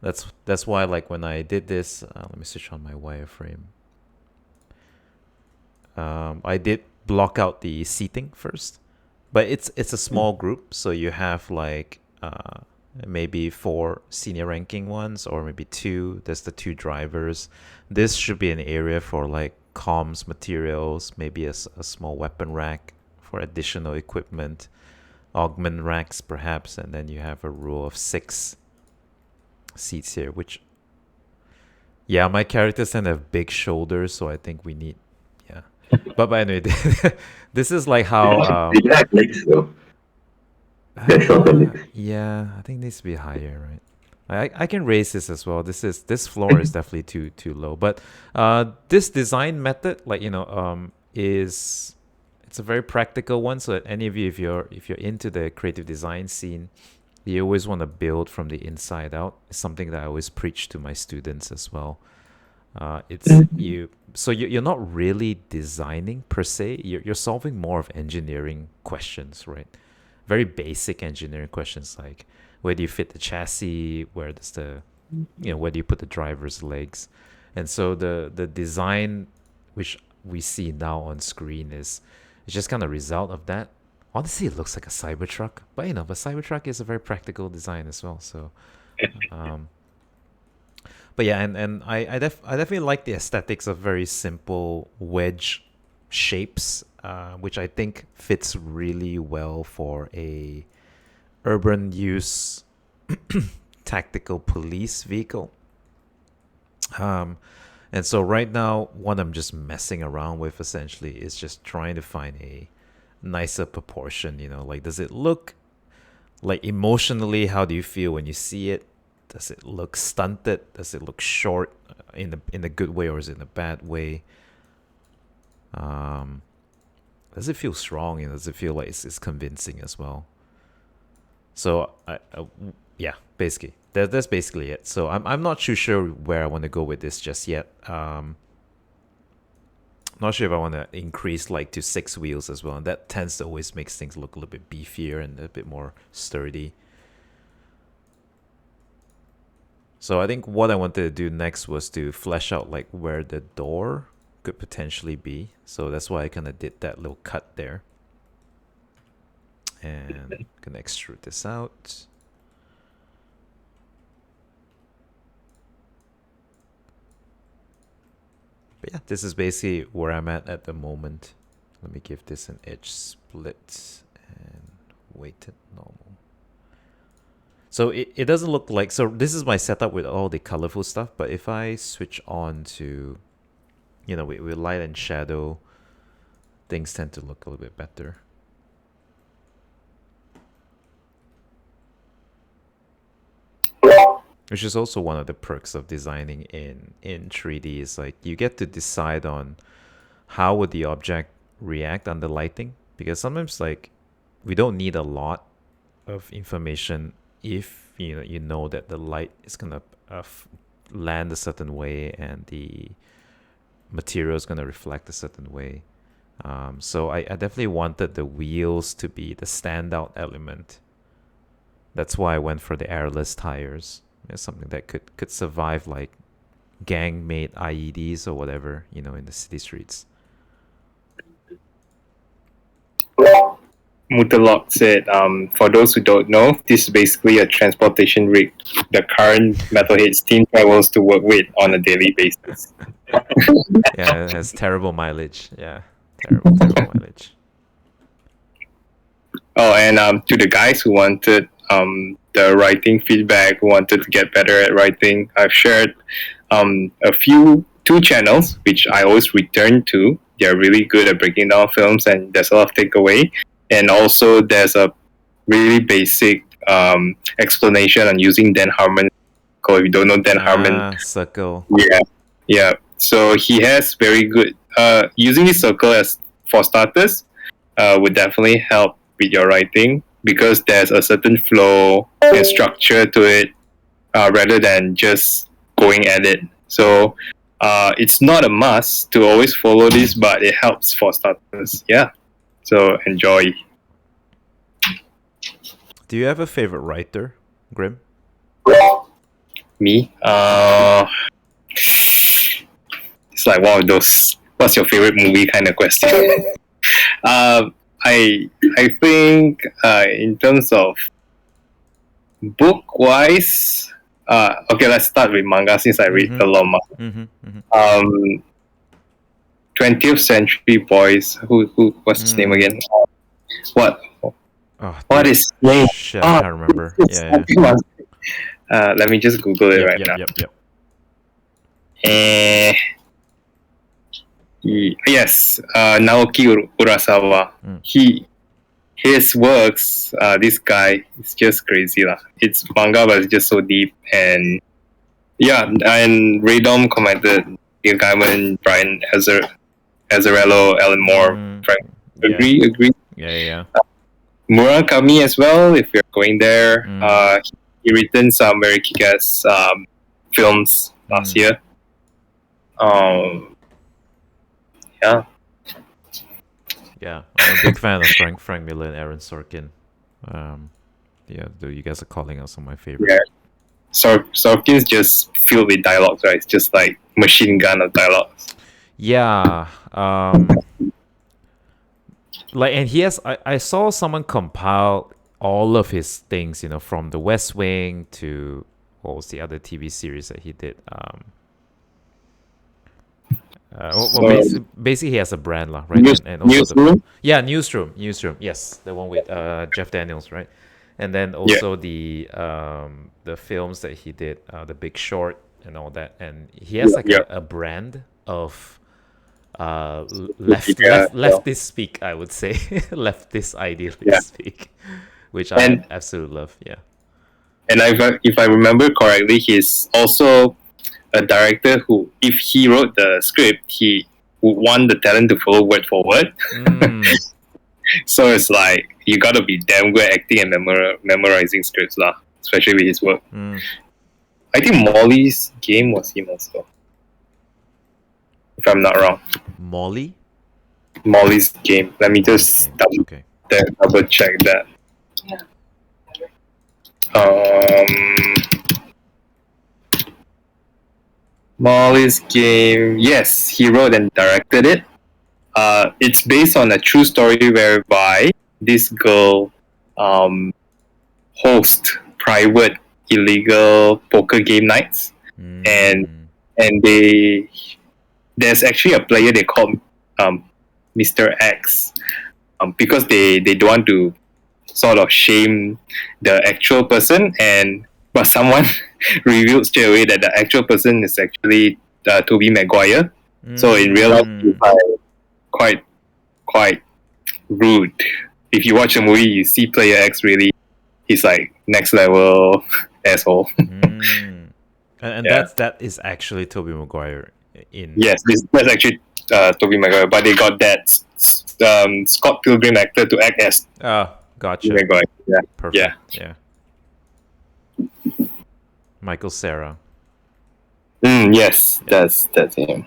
that's why like when I did this, let me switch on my wireframe. I did block out the seating first, but it's a small group, so you have like maybe 4 senior ranking ones or maybe 2. There's the 2 drivers. This should be an area for like comms materials, maybe a small weapon rack for additional equipment, augment racks perhaps, and then you have a row of 6 seats here, which my characters tend to have big shoulders, so I think we need but anyway, this is like how You have legs though. They're shorter legs. yeah, I think it needs to be higher, right? I can raise this as well. This floor is definitely too low. But this design method, like it's a very practical one. So that any of you, if you're into the creative design scene, you always want to build from the inside out. It's something that I always preach to my students as well. You're not really designing per se. You're solving more of engineering questions, right? Very basic engineering questions like where do you fit the chassis, where does where do you put the driver's legs, and so the design which we see now on screen is just kind of a result of that. Honestly, it looks like a Cybertruck, but but Cybertruck is a very practical design as well. So. But yeah, and I definitely like the aesthetics of very simple wedge shapes, which I think fits really well for a urban use tactical police vehicle. And so right now, what I'm just messing around with essentially is just trying to find a nicer proportion. Like does it look like emotionally? How do you feel when you see it? Does it look stunted? Does it look short in the good way, or is it in a bad way? Does it feel strong? Does it feel like it's convincing as well? So yeah, basically that's basically it. So I'm not too sure where I want to go with this just yet. Not sure if I want to increase like to 6 wheels as well. And that tends to always makes things look a little bit beefier and a bit more sturdy. So I think what I wanted to do next was to flesh out like where the door could potentially be. So that's why I kind of did that little cut there. And I'm gonna extrude this out. But yeah, this is basically where I'm at the moment. Let me give this an edge split and weighted normal. So it doesn't look like, so this is my setup with all the colorful stuff, but if I switch on to, with light and shadow, things tend to look a little bit better. Which is also one of the perks of designing in 3D is like you get to decide on how would the object react under lighting, because sometimes like we don't need a lot of information if you know that the light is gonna land a certain way and the material is gonna reflect a certain way. So I definitely wanted the wheels to be the standout element. That's why I went for the airless tires. It's something that could survive like gang-made IEDs or whatever, in the city streets. Mutalok said, for those who don't know, this is basically a transportation rig the current Metalheads team travels to work with on a daily basis. Yeah, it has terrible mileage. Yeah, terrible mileage. Oh, and to the guys who wanted the writing feedback, who wanted to get better at writing, I've shared two channels which I always return to. They're really good at breaking down films, and there's a lot of takeaway. And also, there's a really basic explanation on using Dan Harmon. If you don't know Dan Harmon, circle. Yeah. So he has very good. Using this circle as for starters would definitely help with your writing, because there's a certain flow and structure to it, rather than just going at it. So it's not a must to always follow this, but it helps for starters. Yeah. So enjoy. Do you have a favorite writer, Grim? Me? It's like one of those "what's your favorite movie" kind of question. I think in terms of book wise, okay, let's start with manga since I read a lot of manga. 20th Century Boys. What's his name again? What is his name? Shit, I can't remember. Yeah. Let me just Google it now. Yes, Naoki Urasawa. His works, this guy is just crazy lah. It's manga, but it's just so deep. And yeah, and Radom commented, Neil Gaiman, Brian Azzarello, Alan Moore, Frank. Agree. Yeah. Murakami as well, if you're going there. He written some very kick-ass films last year. Yeah, I'm a big fan of Frank Miller and Aaron Sorkin. You guys are calling out some of my favorites. Yeah. Sorkin's just filled with dialogues, right? It's just like machine gun of dialogues. Yeah. And he has. I saw someone compile all of his things, from The West Wing to what was the other TV series that he did. Basically, he has a brand, right? And also Newsroom? Newsroom. Yes, the one with Jeff Daniels, right? And then also the films that he did, The Big Short and all that. And he has a brand of leftist speak, I would say. Leftist idealist speak, which I absolutely love. Yeah. And if I remember correctly, he's also a director who, if he wrote the script, he would want the talent to follow word for word. So it's like you gotta be damn good at acting and memorizing scripts lah. especially with his work. Mm. I think Molly's game was him also, if I'm not wrong. Molly? Molly's game. Let me just Okay. double check that. Molly's game. Yes, he wrote and directed it. It's based on a true story whereby this girl hosts private illegal poker game nights, and there's actually a player they call Mr. X, because they don't want to sort of shame the actual person, but someone revealed straight away that the actual person is actually Tobey Maguire. So in real life, he's like quite rude. If you watch the movie, you see Player X really, he's like next level asshole. And that is actually Tobey Maguire in. Yes, that's actually Tobey Maguire, but they got that Scott Pilgrim actor to act as. Oh, gotcha. Tobey Maguire. Yeah. Perfect. Yeah. Michael Cera. Yes, that's him.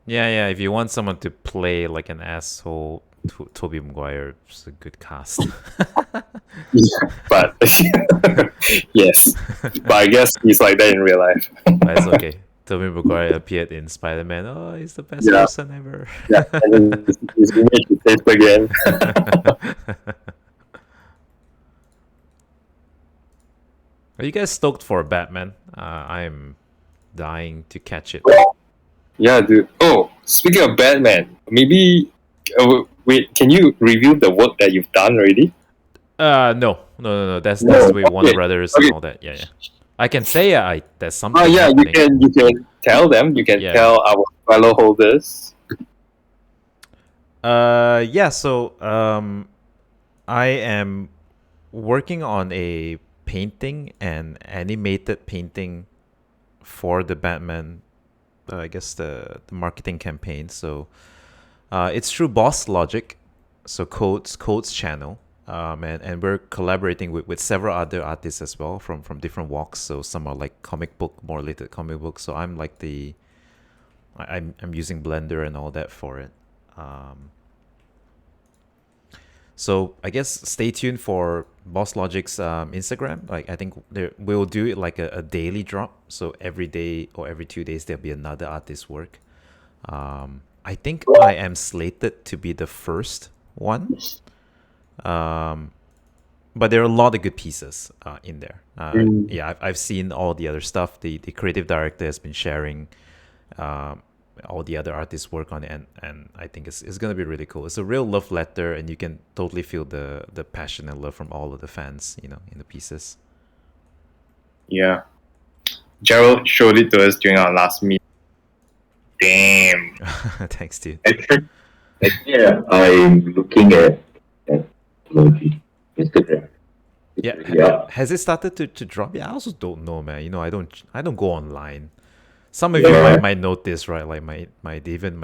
Yeah. If you want someone to play like an asshole, Tobey Maguire is a good cast. But yes, but I guess he's like that in real life. That's okay. Tobey Maguire appeared in Spider-Man. Oh, he's the best person ever. Yeah, and then his image is saved again. Are you guys stoked for Batman? I'm dying to catch it. Yeah, dude. Oh, speaking of Batman, maybe wait, can you review the work that you've done already? No. That's with Warner Brothers and all that. Yeah. I can say there's something. Oh yeah, happening. you can tell them. You can tell our fellow holders. So I am working on a painting and animated painting for the Batman. I guess the marketing campaign. So it's through Boss Logic, so Code's channel. And we're collaborating with several other artists as well from different walks. So some are like more related comic books. So I'm like I'm using Blender and all that for it. So I guess stay tuned for Boss Logic's Instagram. Like I think we'll do it like a daily drop. So every day or every 2 days there'll be another artist's work. I think I am slated to be the first one. But there are a lot of good pieces in there. Yeah, I've seen all the other stuff. The creative director has been sharing all the other artists' work on it, and I think it's going to be really cool. It's a real love letter, and you can totally feel the passion and love from all of the fans, in the pieces. Yeah. Jarold showed it to us during our last meet. Damn. Thanks, dude. Yeah, I'm looking at Logi Instagram. Yeah. Has it started to drop? Yeah, I also don't know, man. I don't go online. Some of you might notice, right? Like my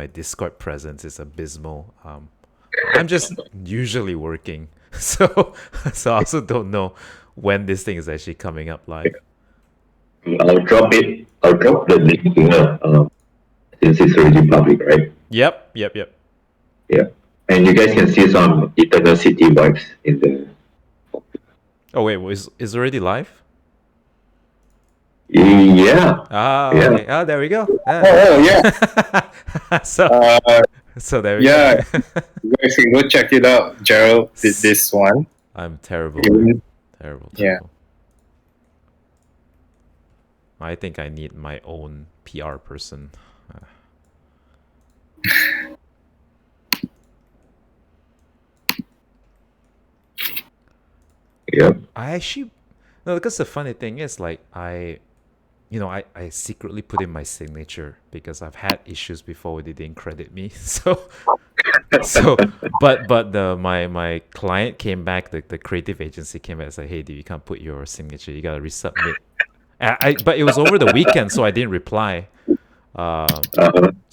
Discord presence is abysmal. I'm just usually working, so I also don't know when this thing is actually coming up live. I'll drop it. I'll drop the link here, since it's already public, right? Yep. Yeah, and you guys can see some Eternal City vibes in the. Oh wait, is already live? Yeah. Okay. Oh, there we go. Oh yeah. So there we go. You guys can go check it out. Jarold did this one. I'm terrible. Terrible. Yeah. I think I need my own PR person. Yep. Because the funny thing is, like, I secretly put in my signature because I've had issues before where they didn't credit me. But my client came back, the creative agency came back and said, hey, dude, you can't put your signature, you gotta resubmit. But it was over the weekend, so I didn't reply. So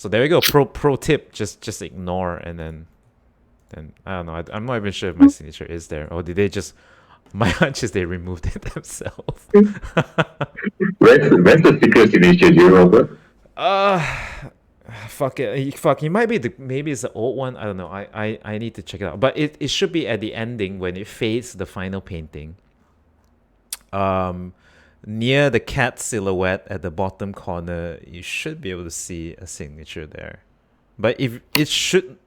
there you go. Pro tip: just ignore, and then I don't know. I'm not even sure if my signature is there, or did they just My hunch is they removed it themselves. Where's the secret signature? Do you remember? Fuck it. Fuck, it might be maybe it's the old one. I don't know. I need to check it out. But it should be at the ending when it fades the final painting. Near the cat silhouette at the bottom corner, you should be able to see a signature there. But if it should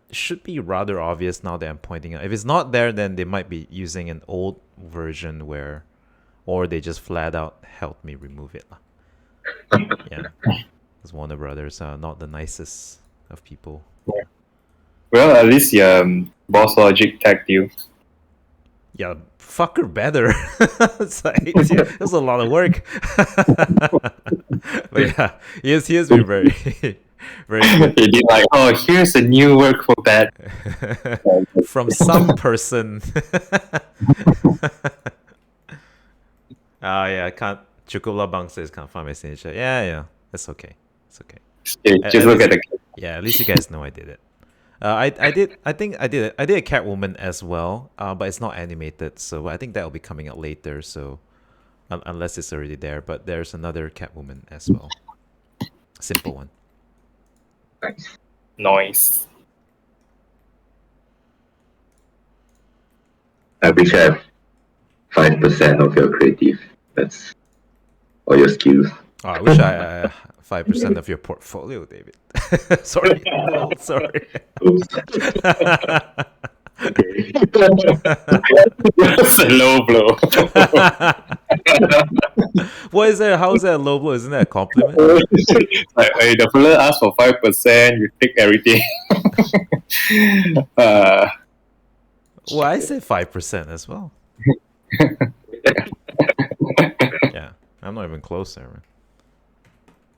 be rather obvious now that I'm pointing out. If it's not there, then they might be using an old version or they just flat out helped me remove it. Yeah. Because Warner Brothers are not the nicest of people. Well, at least Boss Logic tagged you. Yeah, fucker better. It's like, it was a lot of work. But yeah, he has been very, very good. He did like, oh, here's a new work for that. From some person. Yeah, I can't. Chukula Bang says can't find my signature. Yeah, that's okay. It's okay. Just look at the. Yeah, at least you guys know I did it. I did a Catwoman as well, but it's not animated, so I think that will be coming out later. So unless it's already there, but there's another Catwoman as well, simple one. Nice. I wish I have 5% of your creative. That's all your skills. Oh, I wish I 5% of your portfolio, David. Sorry. Sorry. That's a low blow. What is that? How is that a low blow? Isn't that a compliment? Like, hey, the fella asked for 5%, you take everything. Well, I said 5% as well. Yeah, I'm not even close there, man.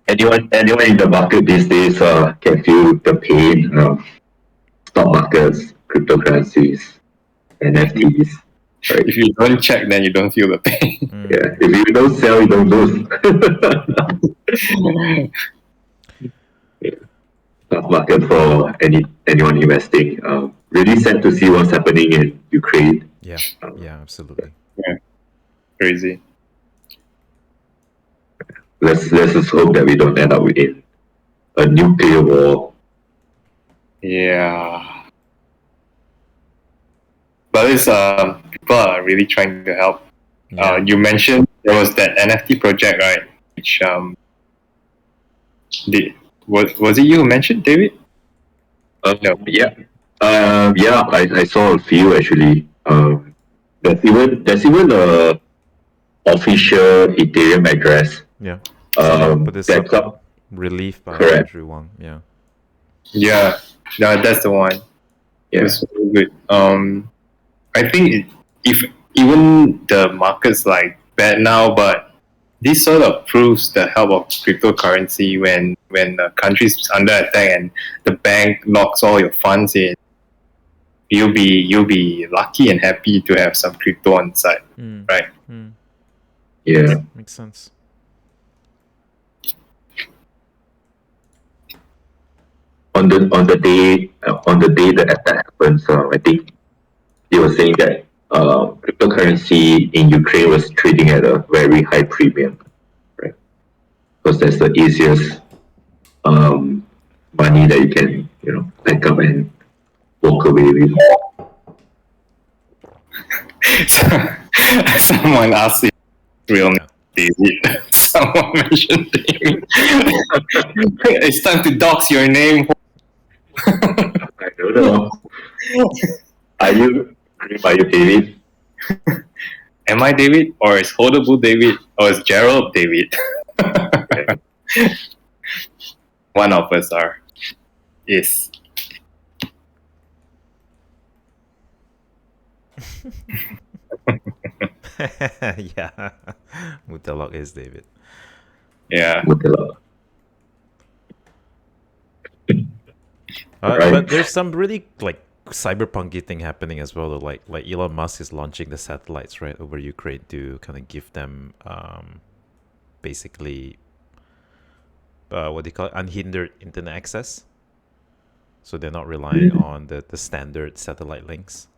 Anyone in the market these days can feel the pain of stock markets, cryptocurrencies, NFTs. Right? If you don't check, then you don't feel the pain. Yeah, if you don't sell, you don't lose. Stock market for anyone investing. Really sad to see what's happening in Ukraine. Yeah, absolutely. Crazy. Let's just hope that we don't end up with a nuclear war. Yeah. But it's people are really trying to help. Yeah. You mentioned there was that NFT project, right? Which was it you who mentioned, David? No. Yeah. I saw a few actually. There's even a official Ethereum address. Yeah. But that's up Relief by correct. Andrew Wang. Yeah. Yeah. No, that's the one. Yeah. It's really good. I think if even the market's like bad now, but this sort of proves the help of cryptocurrency when the country's under attack and the bank locks all your funds in. You'll be lucky and happy to have some crypto on site, right? Yeah. Makes sense. On the day the attack happens, I think he was saying that cryptocurrency in Ukraine was trading at a very high premium, right? Because that's the easiest money that you can pack up and walk away with. Someone asked if real name David. Someone mentioned David. It's time to dox your name. I don't know. Are you David? Am I David? Or is HODLBULL David? Or is Jarold David? One of us is. Yeah. Mutalok is David. Yeah. Right. But there's some really like cyberpunky thing happening as well. Like Elon Musk is launching the satellites right over Ukraine to kind of give them basically what do you call it? Unhindered internet access. So they're not relying on the standard satellite links.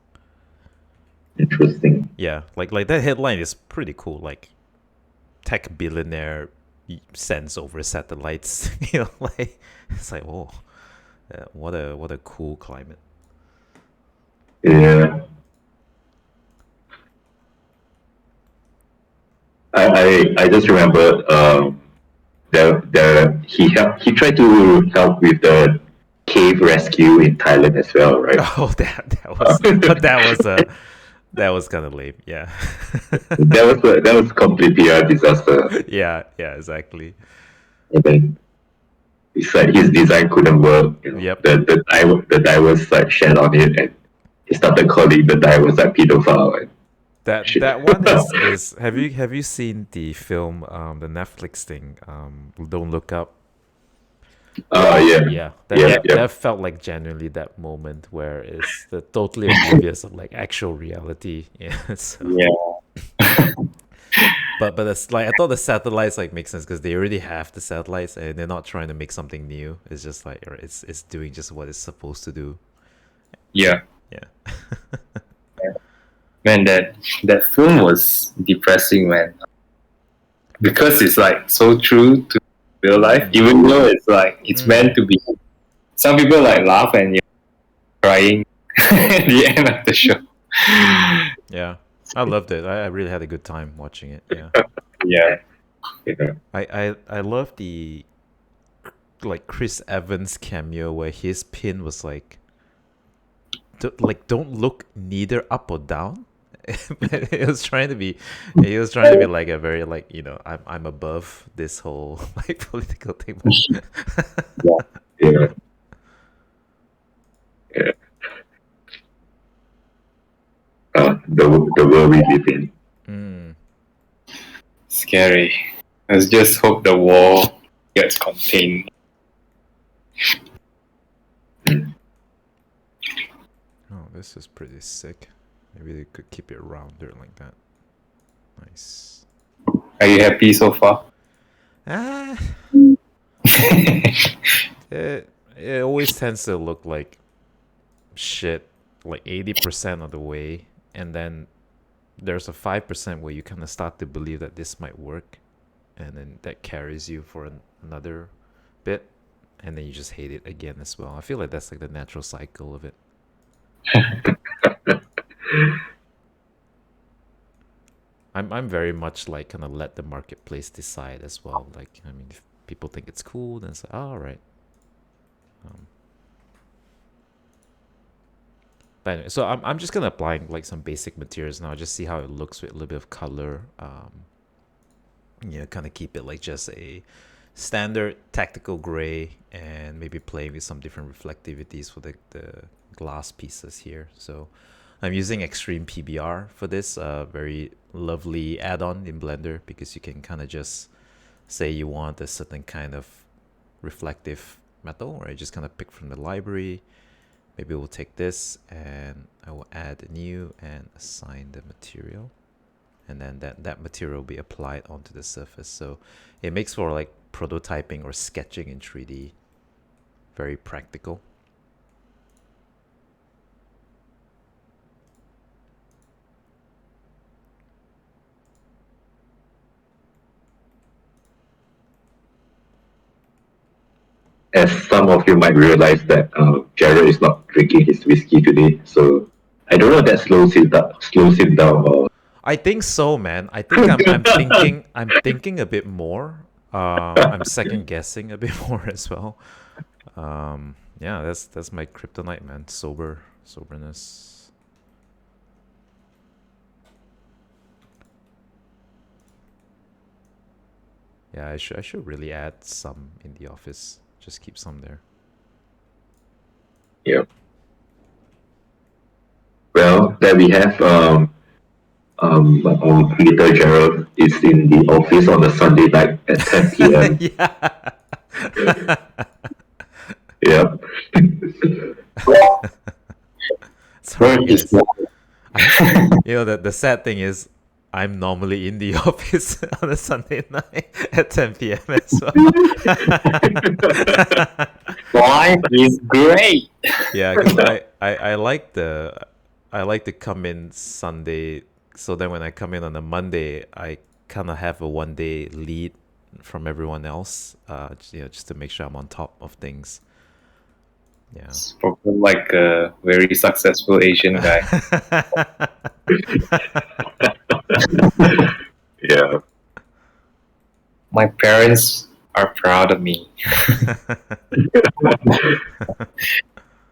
Interesting. Yeah, like that headline is pretty cool. Like tech billionaire sends over satellites. Like it's like, oh, what a cool climate. Yeah. I just remember he tried to help with the cave rescue in Thailand as well, right? Oh, that was, but that was kind of lame. Yeah. That was a complete PR disaster. Yeah, exactly. And then he said his design couldn't work. Yep. The divers like shat on it, and he started calling the divers like pedophile. And That one is have you seen the film the Netflix thing Don't Look Up? yeah. That felt like genuinely that moment where it's the totally oblivious of like actual reality. Yeah. So. Yeah. But it's like I thought the satellites like make sense because they already have the satellites and they're not trying to make something new. It's just like it's doing just what it's supposed to do. Yeah. Yeah. Man, that film was depressing, man. Because it's like so true to real life, even though it's like it's meant to be. Some people like laugh and you're crying at the end of the show. Yeah, I loved it. I really had a good time watching it. Yeah. Yeah. I love the like Chris Evans cameo where his pin was like don't look neither up or down. It was trying to be like a very like I'm above this whole like political thing. Yeah. The world we live in. Scary. Let's just hope the war gets contained. Oh, this is pretty sick. Maybe they could keep it rounder like that. Nice. Are you happy so far? It always tends to look like shit like 80% of the way, and then there's a 5% where you kind of start to believe that this might work, and then that carries you for another bit, and then you just hate it again as well. I feel like that's like the natural cycle of it. I'm very much like kind of let the marketplace decide as well. Like, I mean, if people think it's cool, then it's like, oh, all right. But anyway, so I'm just gonna apply like some basic materials now, just see how it looks with a little bit of color. Kind of keep it like just a standard tactical gray, and maybe play with some different reflectivities for the glass pieces here. So I'm using Extreme PBR for this very lovely add-on in Blender, because you can kind of just say you want a certain kind of reflective metal, or I just kind of pick from the library. Maybe we'll take this and I will add a new and assign the material, and then that material will be applied onto the surface. So it makes for like prototyping or sketching in 3D. Very practical. As some of you might realize that Jarold is not drinking his whiskey today, so I don't know if that slows him down or. I think so, man. I think I'm thinking a bit more. I'm second guessing a bit more as well. Yeah, that's my kryptonite, man. Soberness. Yeah, I should really add some in the office. Just keep some there. Yeah. Well, then we have our creator Jarold is in the office on a Sunday night at 10 p.m. Yeah. Yep. Sorry, guys. The sad thing is, I'm normally in the office on a Sunday night at 10 p.m. as well. Life is great. Yeah, because I like to come in Sunday so then when I come in on a Monday, I kind of have a 1 day lead from everyone else, just to make sure I'm on top of things. Yeah. Spoken like a very successful Asian guy. Yeah. My parents are proud of me.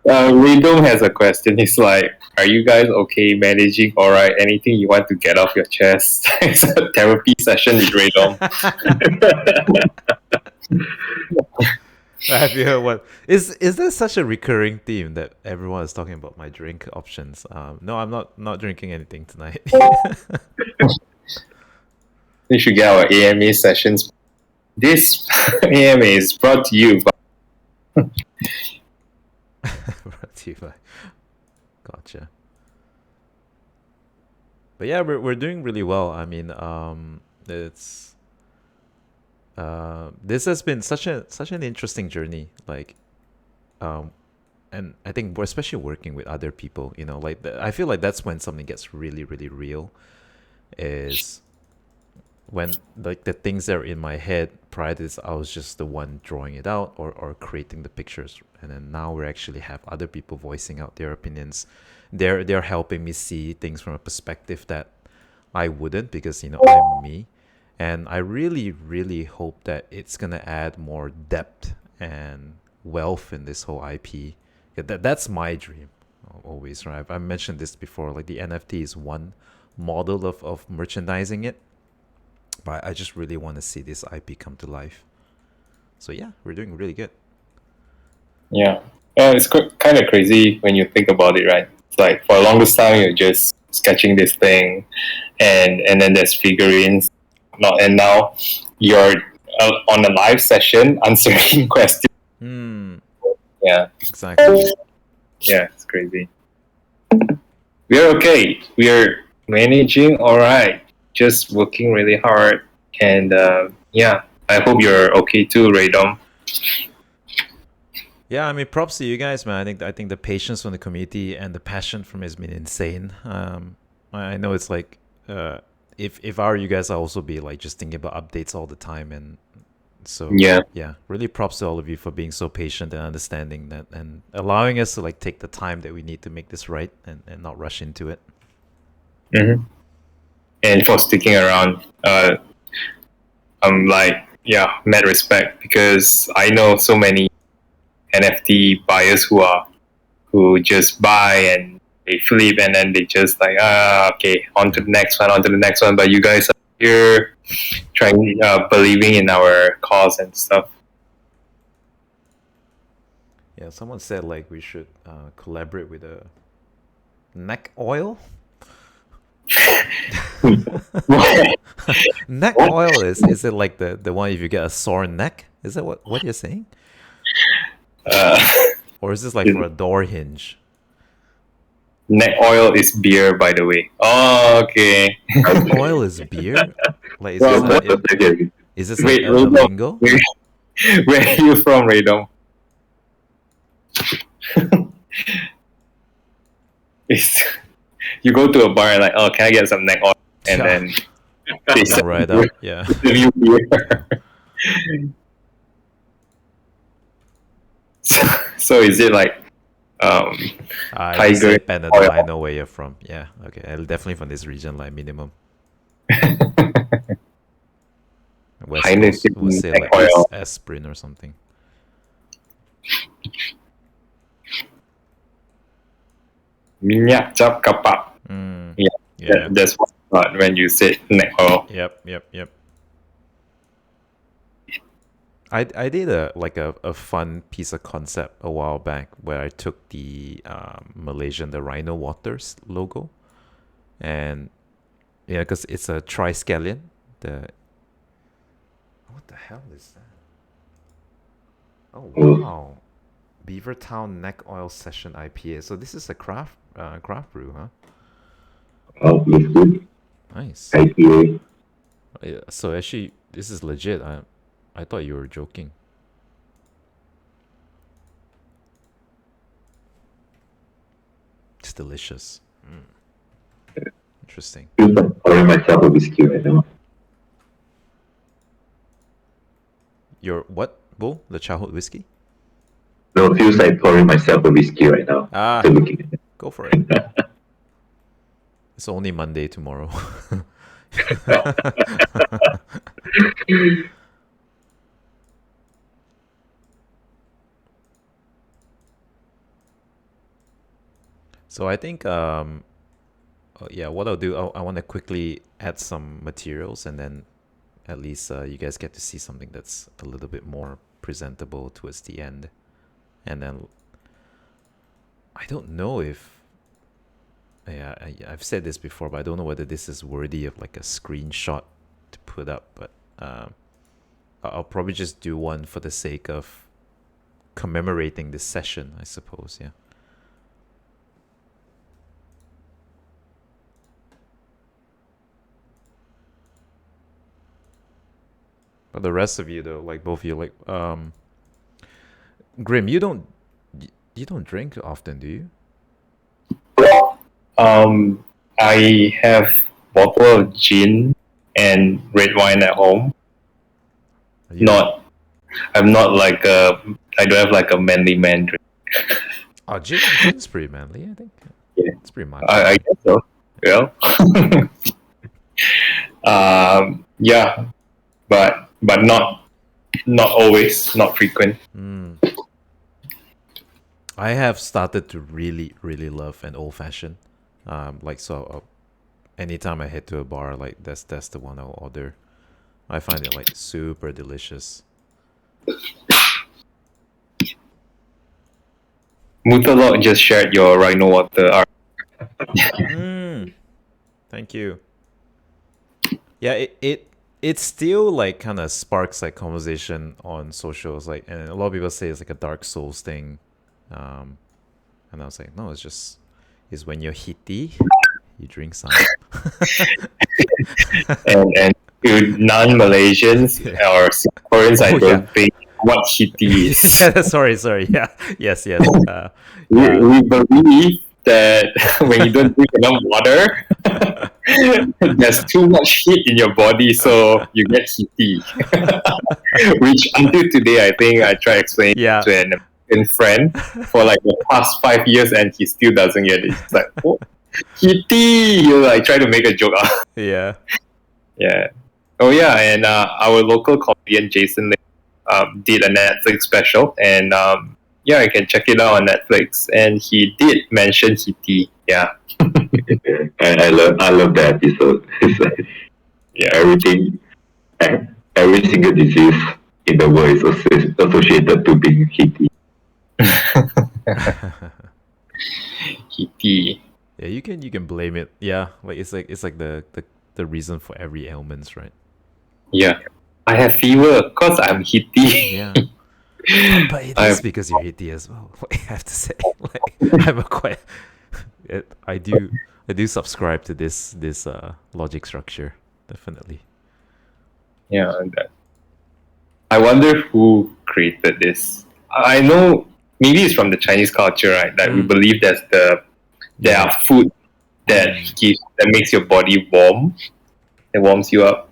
Redom has a question. He's like, "Are you guys okay managing? All right. Anything you want to get off your chest?" It's a therapy session with Redom. Have you heard what is there such a recurring theme that everyone is talking about my drink options? No, I'm not drinking anything tonight. We should get our AMA sessions. This AMA is brought to you by Gotcha. But yeah, we're doing really well. I mean, it's this has been such an interesting journey. Like, and I think we're especially working with other people. Like I feel like that's when something gets really really real. Is when like the things that are in my head prior to this, I was just the one drawing it out or creating the pictures, and then now we actually have other people voicing out their opinions. They're helping me see things from a perspective that I wouldn't, because I'm me, and I really really hope that it's gonna add more depth and wealth in this whole IP. Yeah, that's my dream always, right? I mentioned this before. Like the NFT is one model of merchandising it, but I just really want to see this IP come to life. So yeah, we're doing really good. Yeah. It's kind of crazy when you think about it, right? It's like for the longest time you're just sketching this thing, and then there's figurines, and now you're on a live session answering questions. Yeah, Exactly. yeah, it's crazy. We're okay. We're managing all right. Just working really hard, and yeah, I hope you're okay too, Radom. Yeah, I mean, props to you guys, man. I think the patience from the community and the passion from it has been insane. I know it's like, if I were you guys, I'll also be like just thinking about updates all the time, and so Yeah. really props to all of you for being so patient and understanding that, and allowing us to like take the time that we need to make this right, and not rush into it. Mm-hmm. And for sticking around, I'm like, yeah, mad respect, because I know so many NFT buyers who just buy and they flip, and then they just like, okay, on to the next one, on to the next one. But you guys are here trying, believing in our cause and stuff. Yeah, someone said like we should collaborate with a neck oil. Neck oil is it like the one if you get a sore neck? Is that what you're saying? Or is this like for a door hinge? Neck oil is beer, by the way. Oh, okay. Neck oil is beer? Like is this like Wait, a lingo? where are you from, Radom? You go to a bar and like, oh, can I get some neck oil? And then they Come right up, yeah. serve you beer. So is it like I just say tiger Panadol. oil? I know where you're from. Yeah, okay. Definitely from this region, like minimum. West Coast would say neck like oil. aspirin or something. Minyak cap kapak. Yeah, Yeah. that's what I thought when you said neck oil. Yep. I did a fun piece of concept a while back where I took the Malaysian the Rhino Waters logo, and yeah, because it's a triscallion. What the hell is that? Oh wow, Beavertown Neck Oil Session IPA. So this is a craft brew, huh? Oh, looks good. Nice. IPA. Yeah, so actually, this is legit. I thought you were joking. It's delicious. Interesting. Feels like pouring myself a whiskey right now. Your what, Bull? The childhood whiskey? No, it feels like pouring myself a whiskey right now. Ah, After looking at go for it. It's only Monday tomorrow. So I think, yeah, what I'll do, I want to quickly add some materials, and then at least you guys get to see something that's a little bit more presentable towards the end. And then I don't know if, yeah, I've said this before, but I don't know whether this is worthy of like a screenshot to put up, but I'll probably just do one for the sake of commemorating this session, I suppose, yeah. But the rest of you though, like both of you, like Grim, you don't drink often, do you? I have bottle of gin and red wine at home. Are you- Not, I'm not like a, I don't have like a manly man drink. Oh, gin's pretty manly, I think. Yeah. It's pretty much. I guess so. Well, yeah, but not always, not frequent. I have started to really, really love an old fashioned. Like so, anytime I head to a bar, like that's the one I'll order. I find it like super delicious. Mutalok just shared your rhino water art. Thank you. Yeah, it still like kind of sparks like conversation on socials, like, and a lot of people say it's like a Dark Souls thing. And I was like, no, it's when you're heaty, you drink some. and to non-Malaysians or Singaporeans, I don't think what hitty is. sorry. Yeah, yes. We believe that when you don't drink enough water, there's too much heat in your body, so you get heaty. Which until today, I think I try explaining to an American friend for like the past 5 years, and he still doesn't get it. It's like, oh, heaty! You like try to make a joke out. Yeah. Oh yeah, and our local comedian Jason did a Netflix special, and yeah, you can check it out on Netflix. And he did mention heaty. Yeah. I love that episode. It's like, Yeah. Every single disease in the world is associated to being heaty. Heaty. Yeah, you can blame it. Yeah, like it's like the reason for every ailments, right? Yeah. I have fever because I'm heaty. Yeah. But it is because you're heaty as well. Like, I have to say, like I'm a quite. I do subscribe to this logic structure, definitely. Yeah. I wonder who created this. I know maybe it's from the Chinese culture, right? That we believe there are food that makes your body warm. It warms you up.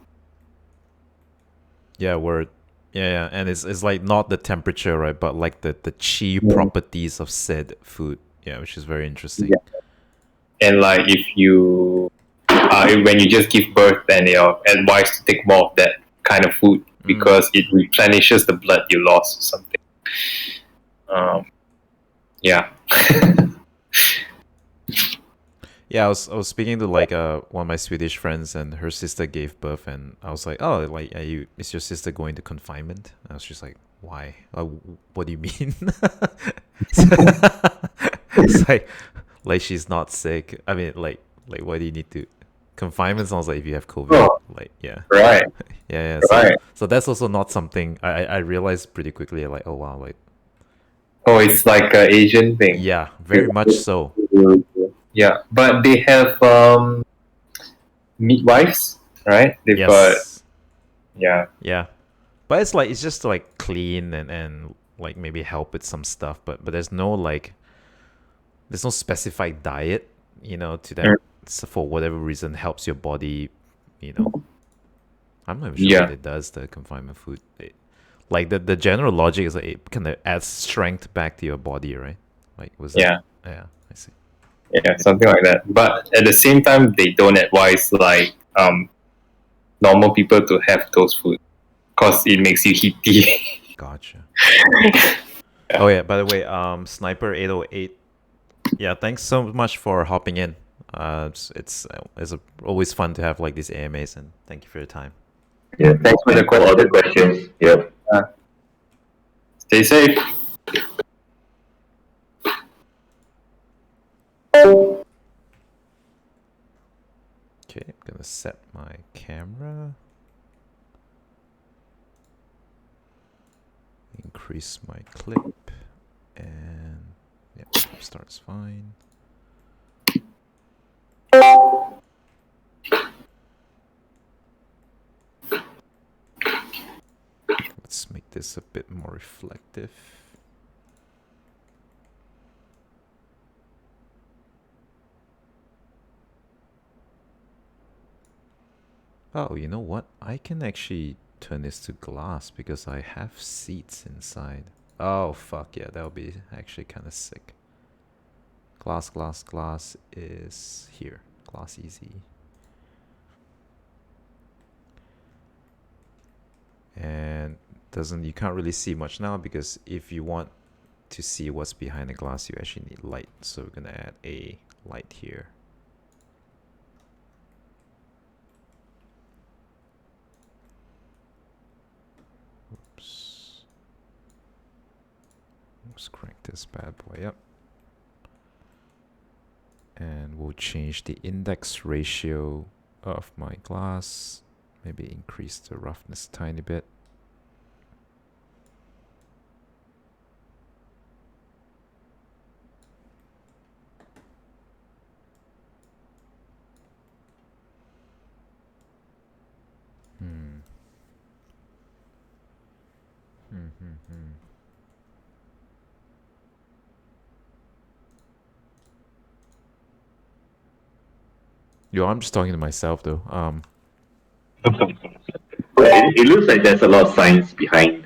Yeah, word. Yeah, and it's like not the temperature, right? But like the chi properties of said food. Yeah, which is very interesting. Yeah. And like if you, when you just give birth, then you're advised to take more of that kind of food because it replenishes the blood you lost or something. Yeah. Yeah, I was speaking to like one of my Swedish friends, and her sister gave birth, and I was like, oh, like is your sister going to confinement? And I was just like, why? What do you mean? It's like she's not sick. I mean, like why do you need to confinement? Sounds like if you have COVID, like Right. yeah. Right. So that's also not something I realized pretty quickly. Like, oh wow, like it's like an Asian thing. yeah, very much so. Yeah, but they have midwives, right? They've got yeah. But it's just to like clean and like maybe help with some stuff, but there's no specified diet, to that for whatever reason helps your body, I'm not even sure what it does, the confinement food. Like the general logic is like it kind of adds strength back to your body, right? Like Yeah, I see. yeah, something like that. But at the same time, they don't advise like normal people to have those food because it makes you heaty. Gotcha. Oh yeah, by the way, Sniper 808. Yeah, thanks so much for hopping in. It's always fun to have like these AMAs, and thank you for your time. Yeah, thanks for all the questions. Yeah. Stay safe. Okay, I'm gonna set my camera. Increase my clip, and yeah, starts fine. Let's make this a bit more reflective. Oh, you know what? I can actually turn this to glass because I have seats inside. Oh, fuck yeah, that would be actually kind of sick. Glass is here. Glass easy. And you can't really see much now because if you want to see what's behind the glass, you actually need light. So we're gonna add a light here. Oops. Let's crank this bad boy up. And we'll change the index ratio of my glass. Maybe increase the roughness a tiny bit. Yo, I'm just talking to myself though. It looks like there's a lot of science behind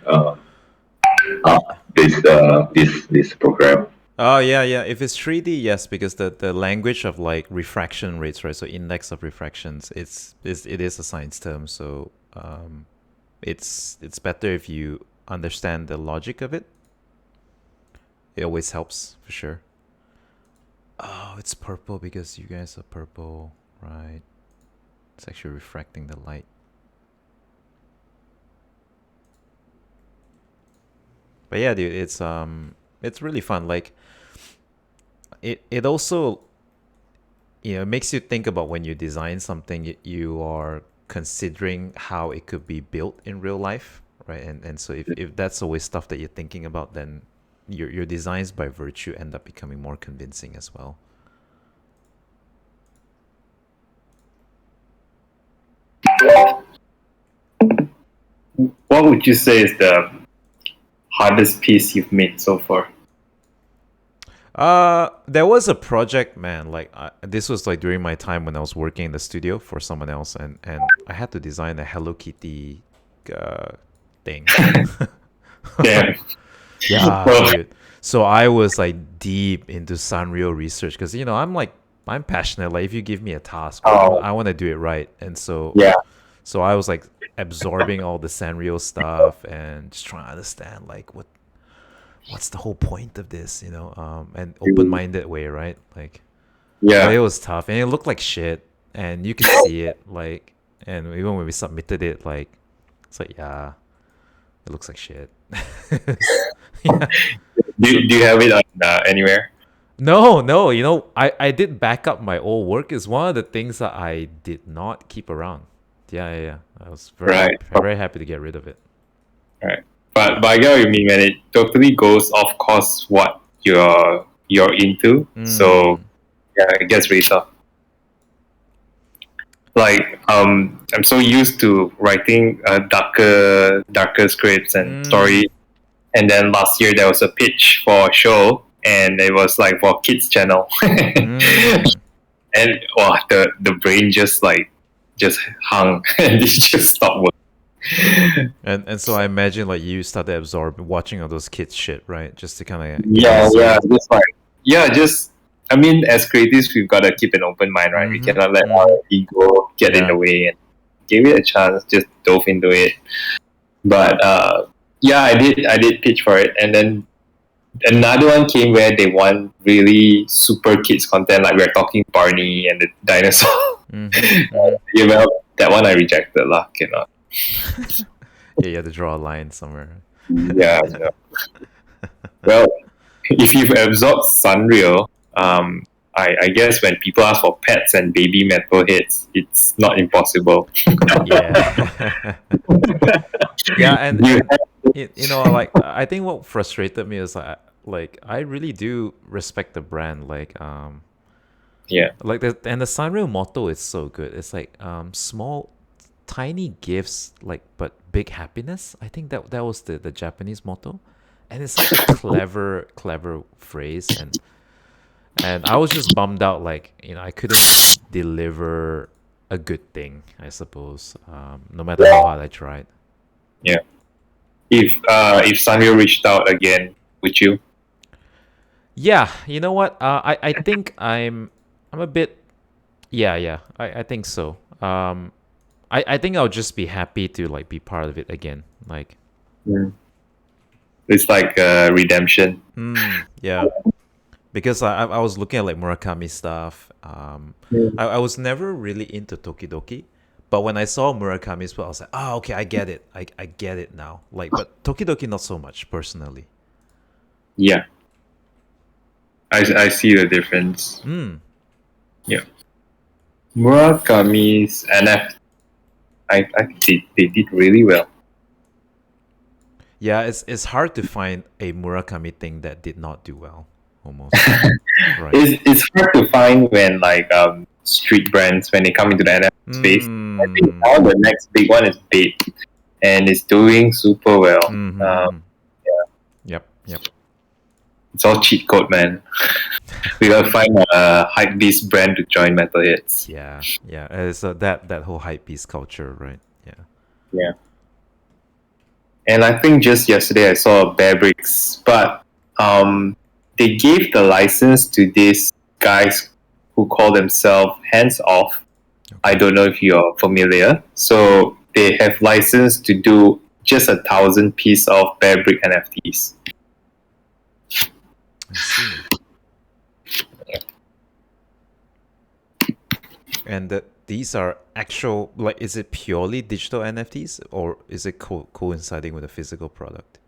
this program. Oh yeah. If it's 3D, yes, because the language of like refraction rates, right? So index of refractions, it is a science term. So it's better if you understand the logic of it. It always helps for sure. Oh, it's purple because you guys are purple, right? It's actually refracting the light. But yeah, dude, it's really fun. Like it also it makes you think about when you design something, you are considering how it could be built in real life, right? And so if that's always stuff that you're thinking about, then your designs by virtue end up becoming more convincing as well. What would you say is the hardest piece you've made so far? There was a project, man. Like this was like during my time when I was working in the studio for someone else, and I had to design a Hello Kitty thing. Yeah. Yeah, dude. So I was like deep into Sanrio research because I'm passionate. Like if you give me a task, I want to do it right, and so Yeah. So I was like absorbing all the Sanrio stuff and just trying to understand like what's the whole point of this, and open-minded way, right? Like, Yeah. it was tough and it looked like shit, and you could see it, like, and even when we submitted it, like, it's like, yeah, it looks like shit. Yeah. Do you have it on anywhere? No, I did back up my old work. Is one of the things that I did not keep around. Yeah. I was very happy to get rid of it. Right. But I get what you mean, man. It totally goes off course what you're into. So yeah, it gets really tough. Like I'm so used to writing darker scripts and stories. And then last year there was a pitch for a show, and it was like for kids channel. and the brain just hung and it just stopped working. And so I imagine like you started absorbing watching all those kids shit, right? Just to kind of Just I mean, as creatives, we've got to keep an open mind, right? We cannot let our ego get in the way, and give it a chance. Just dove into it, but I did pitch for it, and then another one came where they want really super kids content, like we're talking Barney and the dinosaur. That one I rejected lah. Cannot. You had to draw a line somewhere. Yeah. Well, if you've absorbed Sunreal, I guess when people ask for pets and baby metalheads, it's not impossible. Yeah. Yeah, and you know, like I think what frustrated me is like I really do respect the brand, like like the Sunreal motto is so good. It's like small tiny gifts, like but big happiness. I think that was the Japanese motto, and it's such a clever phrase, and I was just bummed out, like, you know, I couldn't deliver a good thing, I suppose, no matter how hard I tried. Yeah. If Sunreal reached out again, would you? Yeah, you know what? I think I'm a bit. Yeah. I think so. I think I'll just be happy to like be part of it again. Like, it's like redemption. Yeah, because I was looking at like Murakami stuff. I was never really into Tokidoki, but when I saw Murakami's book, I was like, oh, okay, I get it. I get it now. Like, but Tokidoki not so much personally. Yeah. I see the difference. Yeah. Murakami's NFT, I think they did really well. Yeah, it's hard to find a Murakami thing that did not do well, almost. Right. It's hard to find when like street brands, when they come into the NFT space. I think now the next big one is Babe, and it's doing super well. Yep. It's all cheat code, man. We gotta find a hypebeast brand to join Metalheads. Yeah. It's that whole hypebeast culture, right? Yeah. And I think just yesterday I saw Bearbricks, but they gave the license to these guys who call themselves Hands Off. I don't know if you're familiar. So they have license to do just 1,000 piece of Bearbrick NFTs. I see. And these are actual, like, is it purely digital NFTs or is it coinciding with a physical product?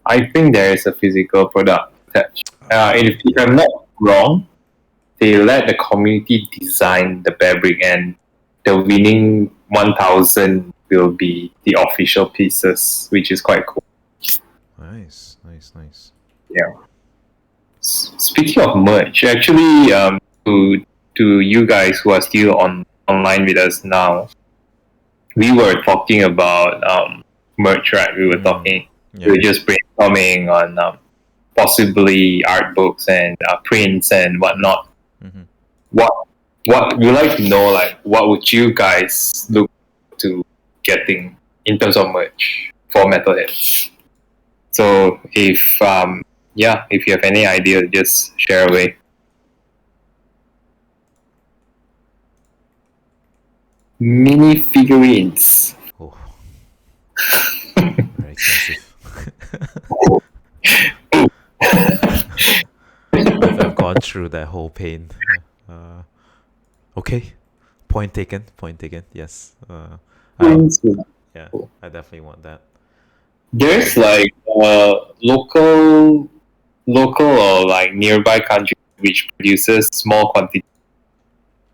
I think there is a physical product attached. If I'm not wrong, they let the community design the Bearbrick, and the winning 1,000 will be the official pieces, which is quite cool. Nice. Yeah. Speaking of merch, actually, to you guys who are still online with us now, we were talking about merch, right? We were talking. We were just brainstorming on possibly art books and prints and whatnot. What we like to know, like, what would you guys look to getting in terms of merch for Metalheads? So if you have any idea, just share away. Mini figurines. Oh. Very expensive. I've gone through that whole pain. Okay. Point taken. Yes. I definitely want that. There's like local or like nearby country which produces small quantity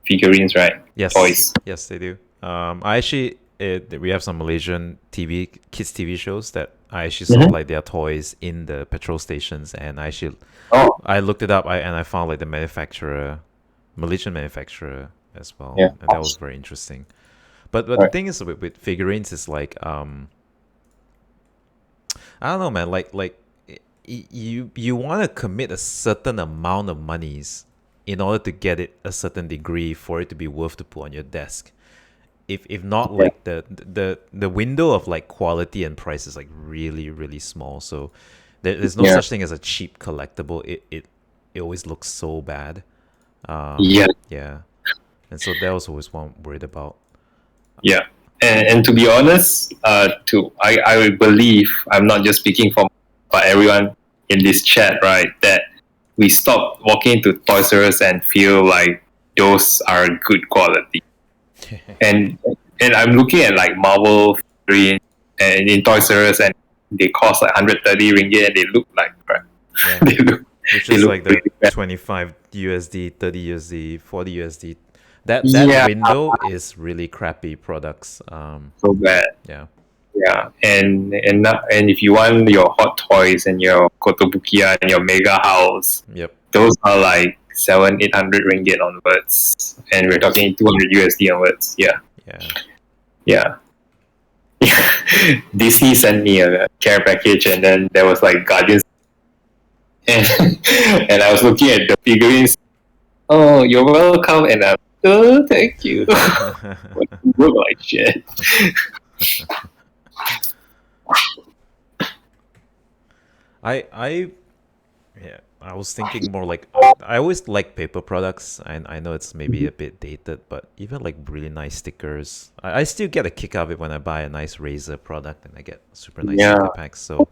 figurines, right? Yes. Toys. Yes, they do. I actually we have some Malaysian kids TV shows that I actually saw like their toys in the petrol stations, and I looked it up and I found like the Malaysian manufacturer as well, and that was very interesting. But the thing is with figurines is like I don't know, man. Like you want to commit a certain amount of monies in order to get it a certain degree for it to be worth to put on your desk. If not, like the window of like quality and price is like really, really small. So there's no such thing as a cheap collectible. It always looks so bad. Yeah. And so that was always one I'm worried about. Yeah. And to be honest, I believe, I'm not just speaking for but everyone in this chat, right, that we stop walking into Toys R Us and feel like those are good quality. and I'm looking at like Marvel figurines and in Toys R Us, and they cost like 130 ringgit and they look like crap. Yeah. Which they is look like the really bad. 25 USD, 30 USD, 40 USD. That Yeah. window is really crappy products. So bad. Yeah. Yeah, and if you want your Hot Toys and your Kotobukiya and your Mega House, Yep. those are like 700-800 ringgit onwards, and we're talking 200 USD onwards. Yeah. Disney sent me a care package, and then there was like Guardians, and and I was looking at the figurines. Oh, you're welcome, and I'm thank you. You look like shit. I was thinking more like I always like paper products, and I know it's maybe a bit dated, but even like really nice stickers, I still get a kick out of it when I buy a nice Razer product and I get super nice sticker packs. So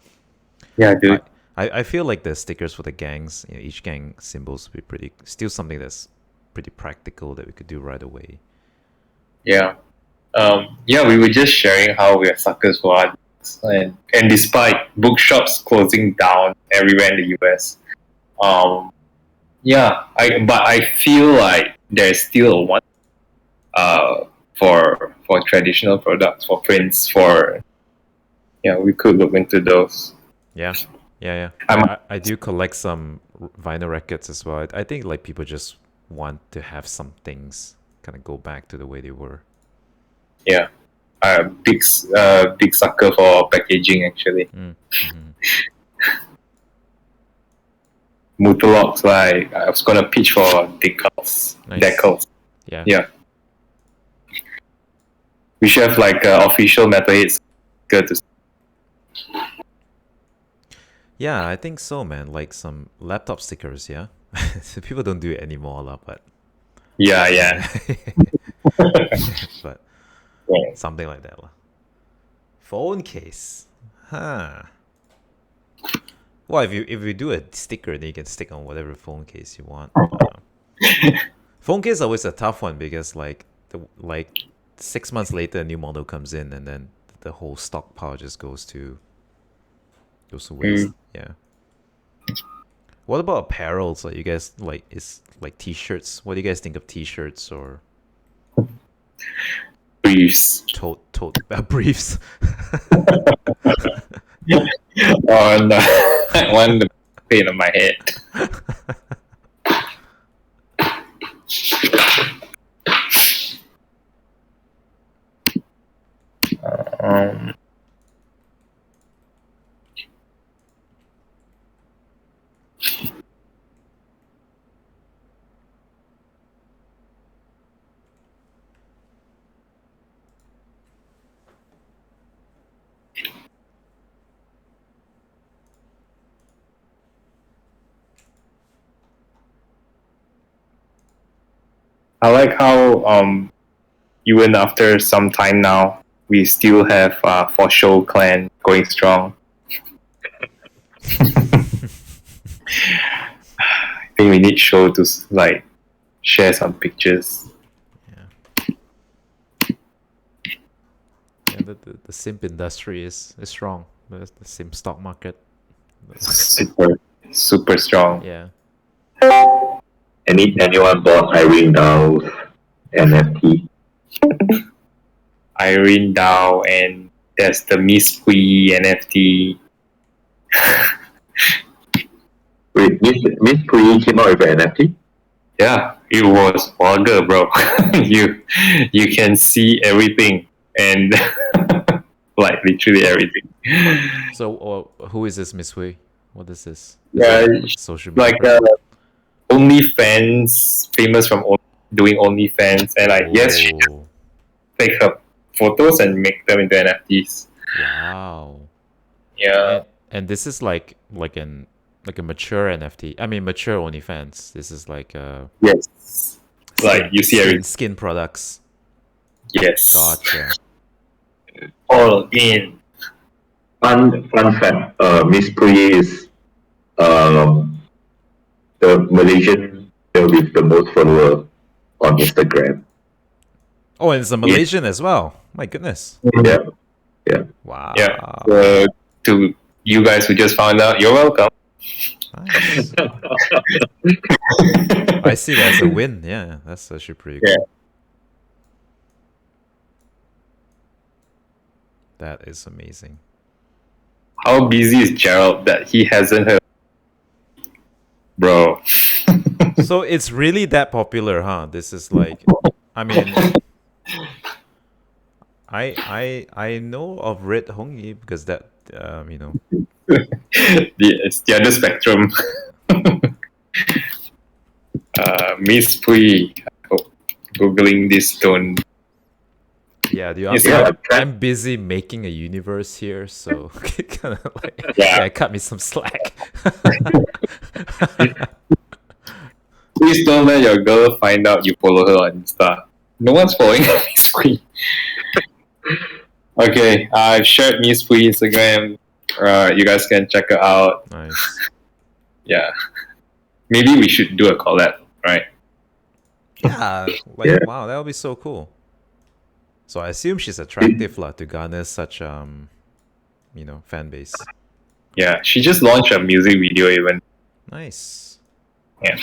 Yeah, dude. I feel like the stickers for the gangs, each gang symbols would be still something that's pretty practical that we could do right away. Yeah. We were just sharing how we are suckers for art, and despite bookshops closing down everywhere in the US, I feel like there's still a want for traditional products, for prints, we could look into those. Yeah. I do collect some vinyl records as well. I think like people just want to have some things kind of go back to the way they were. Yeah, big sucker for packaging actually. Mm-hmm. Mutalogs, like I was gonna pitch for decals. Nice. Decals. Yeah. We should have like official MetalHeads go to. Yeah, I think so, man. Like some laptop stickers, yeah. People don't do it anymore, but Yeah. but Yeah. something like that. Phone case. Huh. Well, if you do a sticker, then you can stick on whatever phone case you want. Phone case is always a tough one because like 6 months later a new model comes in and then the whole stockpile just goes to waste. Yeah. What about apparel? So you guys like t-shirts? What do you guys think of t-shirts or Briefs. tote briefs? Oh no, I want the pain on my head. I like how even after some time now, we still have For Show Clan going strong. I think we need Show to like share some pictures. Yeah, the simp industry is strong. The simp stock market. Super strong. Yeah. Anyone bought Irene Dow's NFT? Irene Dow, and there's the Miss Kui NFT. Wait, Miss Kui came out with an NFT? Yeah, it was vulgar, bro. you can see everything and like literally everything. So who is this Miss Hui? What is this? Yeah, Social like media. OnlyFans, famous from doing OnlyFans, and like yes, she just Oh, take her photos and make them into NFTs. wow. Yeah. And this is like a mature NFT. I mean, mature OnlyFans. This is like Yes. Like you see everything. skin products. Yes. Gotcha. All in. Fun fact, Miss Pri is the Malaysian girl with the most followers on Instagram. Oh, and it's a Malaysian as well. My goodness. Yeah, yeah. Wow. Yeah. To you guys who just found out, you're welcome. Nice. I see that as a win. Yeah, that's actually pretty cool. Yeah. That is amazing. How busy is Jarold that he hasn't heard? Bro. So it's really that popular, huh? This is like, I mean, I know of Red Hongi because that It's the other spectrum. Miss Pui. Googling this tone. Yeah, do you Yes, understand? yeah. I'm busy making a universe here, so kind of like Yeah. cut me some slack. Please don't let your girl find out you follow her on Insta. No one's following Miss Pui. Okay, I've shared Miss Pui Instagram. You guys can check her out. Nice. Yeah. Maybe we should do a collab, right? Yeah, like Yeah. wow, that would be so cool. So I assume she's attractive lah to garner such fan base. Yeah, she just launched a music video even. Nice. Yeah.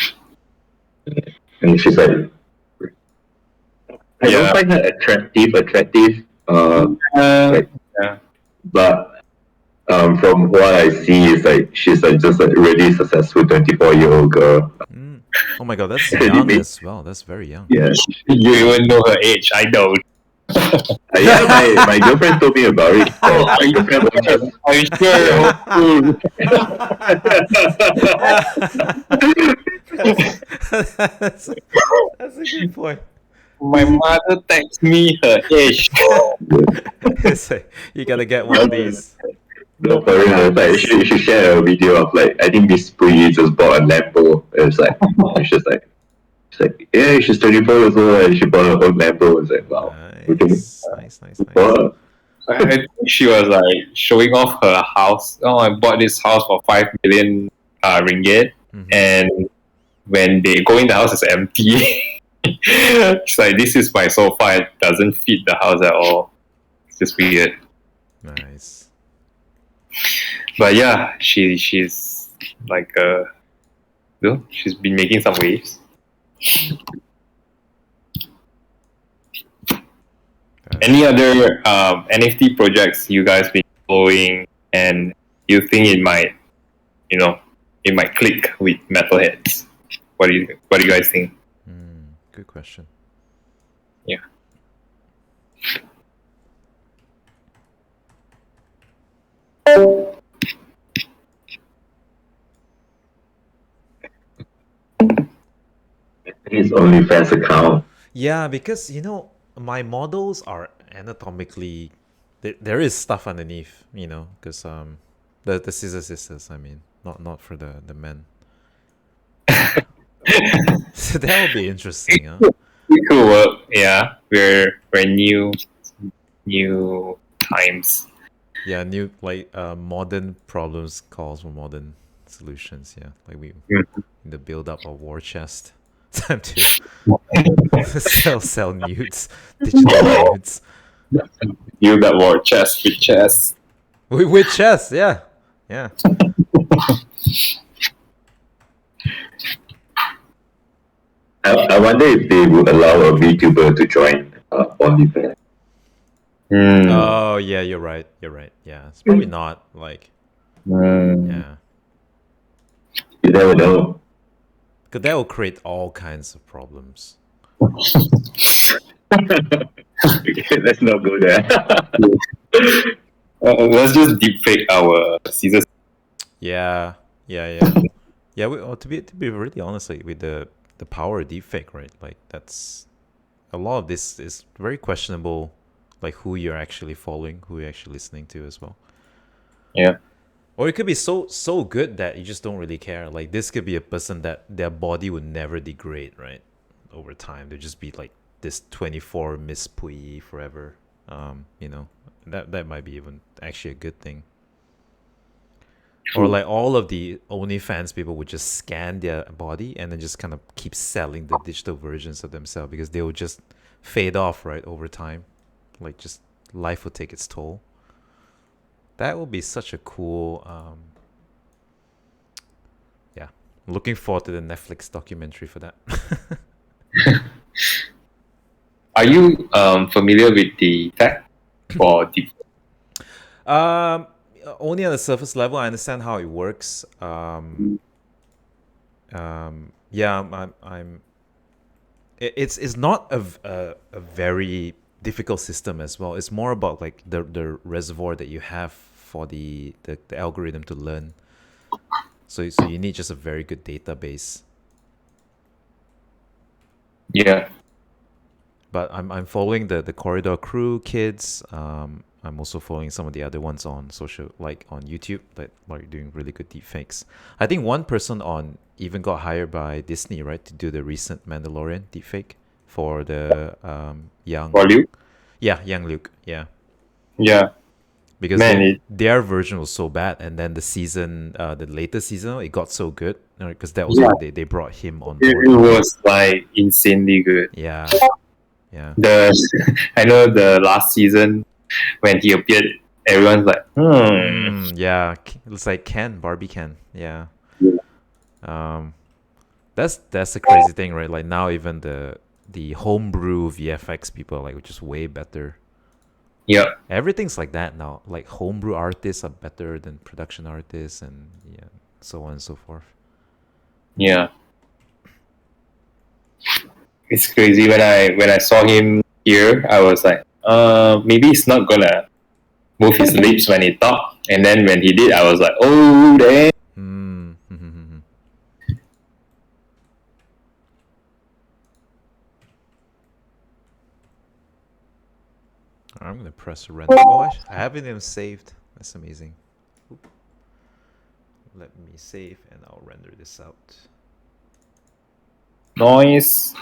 And she's like, I Yeah. don't find her attractive. Like, Yeah. but from what I see, is like she's like just a really successful 24-year-old girl. Mm. Oh my god, that's Really young big. as well. That's very young. Yeah, You even know her age. I don't. yeah. My girlfriend told me about it. My girlfriend watches. Are you sure? that's a good point. My mother texts me her age. It's like, you gotta get one of these. No, for real, it's like she shared a video of like I think Miss Pui just bought a Lambo. It's like she's like yeah, she's 24 years old and she bought her own Lambo. It's like wow. Nice. Wow. I think she was like showing off her house. Oh, I bought this house for 5 million ringgit, Mhm. and when they go in, the house is empty. She's like, "This is my sofa. It doesn't fit the house at all. It's just weird." Nice. But yeah, she's like she's been making some waves. Any other NFT projects you guys been following and you think it might click with metalheads? What do you guys think? Good question. Yeah. His OnlyFans account. Yeah, because my models are anatomically there is stuff underneath, because the scissor sisters, I mean, not for the men. So that would be interesting, huh? It could work. Yeah, we're new times. Yeah, new modern problems calls for modern solutions. Yeah, like we in the build up of war chest. Time to sell nudes, digital nudes. You got war chest with chest. With chess, yeah. I wonder if they would allow a VTuber to join OnlyFans. Oh yeah, you're right. Yeah, it's probably not like yeah, You never know. because that will create all kinds of problems. Okay, let's not go there. Let's just deepfake our Caesar. Yeah. Yeah, to be really honest, like with the power of deepfake, right? Like that's a lot of this is very questionable, like who you're actually following, who you're actually listening to as well. Yeah. Or it could be so good that you just don't really care. Like this could be a person that their body would never degrade, right? Over time, they'll just be like this 24 Miss Pui forever. You know, that might be even actually a good thing. Or like all of the OnlyFans people would just scan their body and then just kind of keep selling the digital versions of themselves because they will just fade off, right, over time. Like just life will take its toll. That will be such a cool yeah. Looking forward to the Netflix documentary for that. Are you familiar with the tech for deep? Um, Only on the surface level, I understand how it works. Yeah, it's not a very difficult system as well. It's more about like the reservoir that you have for the algorithm to learn. So you need just a very good database. Yeah. But I'm following the Corridor Crew kids. I'm also following some of the other ones on social, like on YouTube, that like doing really good deepfakes. I think one person on even got hired by Disney, right, to do the recent Mandalorian deepfake for the young, For you? young Luke, yeah, Yeah. because Man, their version was so bad, and then the latest season, it got so good, because that was Yeah. when they brought him on it board. was like insanely good. Yeah, yeah. I know the last season when he appeared, everyone's like, Yeah, it's like Barbie Ken. Yeah. Yeah. That's the crazy thing, right? Like now even the homebrew VFX people are like just way better. Yeah. Everything's like that now. Like homebrew artists are better than production artists, and yeah, so on and so forth. Yeah. It's crazy when I saw him here, I was like, maybe he's not gonna move his lips when he talk. And then when he did, I was like, oh damn. I'm gonna press render. Oh, I haven't even saved. That's amazing. Oop. Let me save and I'll render this out. Noise.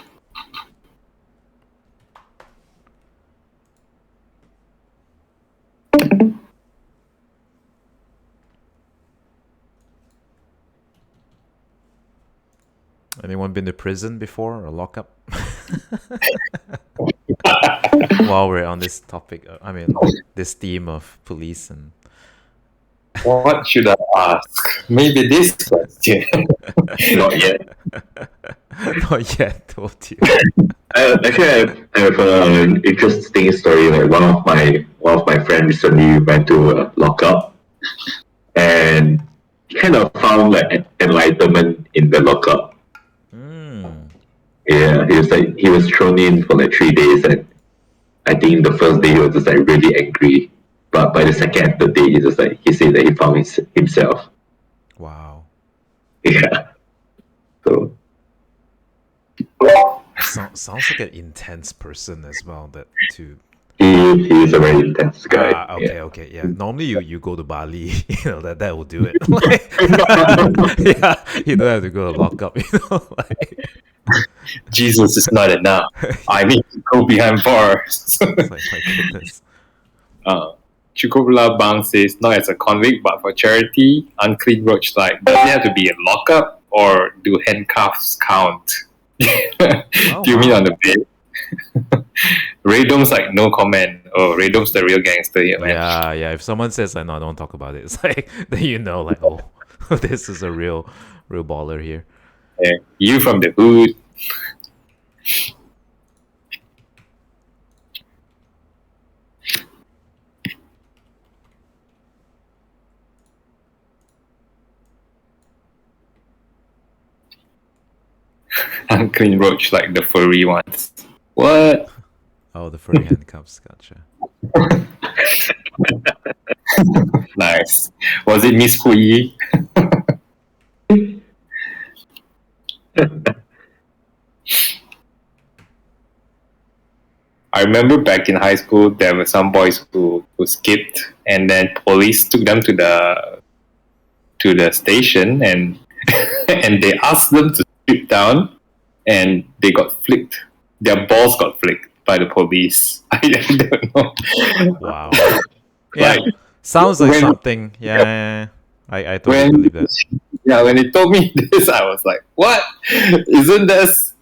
Anyone been to prison before or lockup? While we're on this topic, I mean, this theme of police and What should I ask? Maybe this question. Not yet. not yet. Told you. Actually, I have an interesting story. Like one of my friends recently went to lockup, and kind of found like enlightenment in the lockup. Yeah, he was thrown in for like 3 days, and I think the first day he was just like really angry, but by the second and third day he said that he found himself. Wow. Yeah. So Sounds like an intense person as well. That to he is a very intense guy. Okay, yeah. Normally you go to Bali, that will do it. Like, yeah, you don't have to go to lockup, like. Jesus is not enough. I need to go behind bars. It's like, my goodness. Chukobula Bang says, not as a convict, but for charity. Unclean Roach, like, does it have to be in lockup or do handcuffs count? Do you mean on the bed? Raydom's like, no comment. Oh, Raydom's the real gangster here, man. Yeah. If someone says like, no, don't talk about it, it's like then like, oh, this is a real baller here. Yeah. You from the hood. Unclean Roach, like the furry ones. What? Oh, the furry handcuffs, gotcha. Nice. Was it Miss Hui? I remember back in high school, there were some boys who skipped, and then police took them to the station, and and they asked them to strip down, and they got flicked. Their balls got flicked by the police. I don't know. Wow. Yeah. Like, Sounds like when- something. Yeah. I totally believe that. Yeah, when they told me this, I was like, "What? Isn't this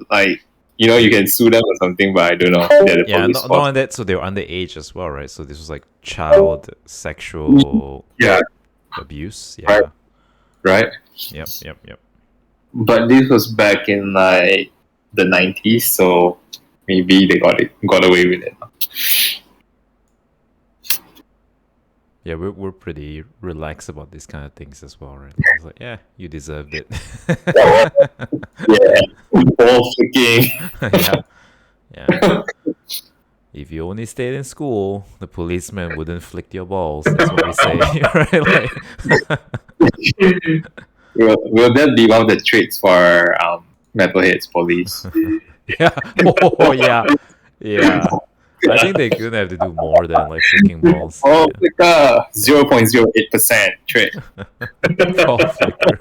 like you can sue them or something?" But I don't know. They're the Yeah, police not force. only that, so they were underage as well, right? So this was like child sexual Yeah, abuse. Yeah. right. Yep. But this was back in like the 90s, so maybe they got away with it. Yeah, we're pretty relaxed about these kind of things as well, right? It's like, yeah, you deserved it. Yeah, ball flicking. Yeah. If you only stayed in school, the policeman wouldn't flick your balls. That's what we say, right? Like, Will that be one of the traits for Metalheads police? yeah. Oh, yeah. I think they're gonna have to do more than like flicking balls. Oh, flicker! 0.08% trait. Ball flicker.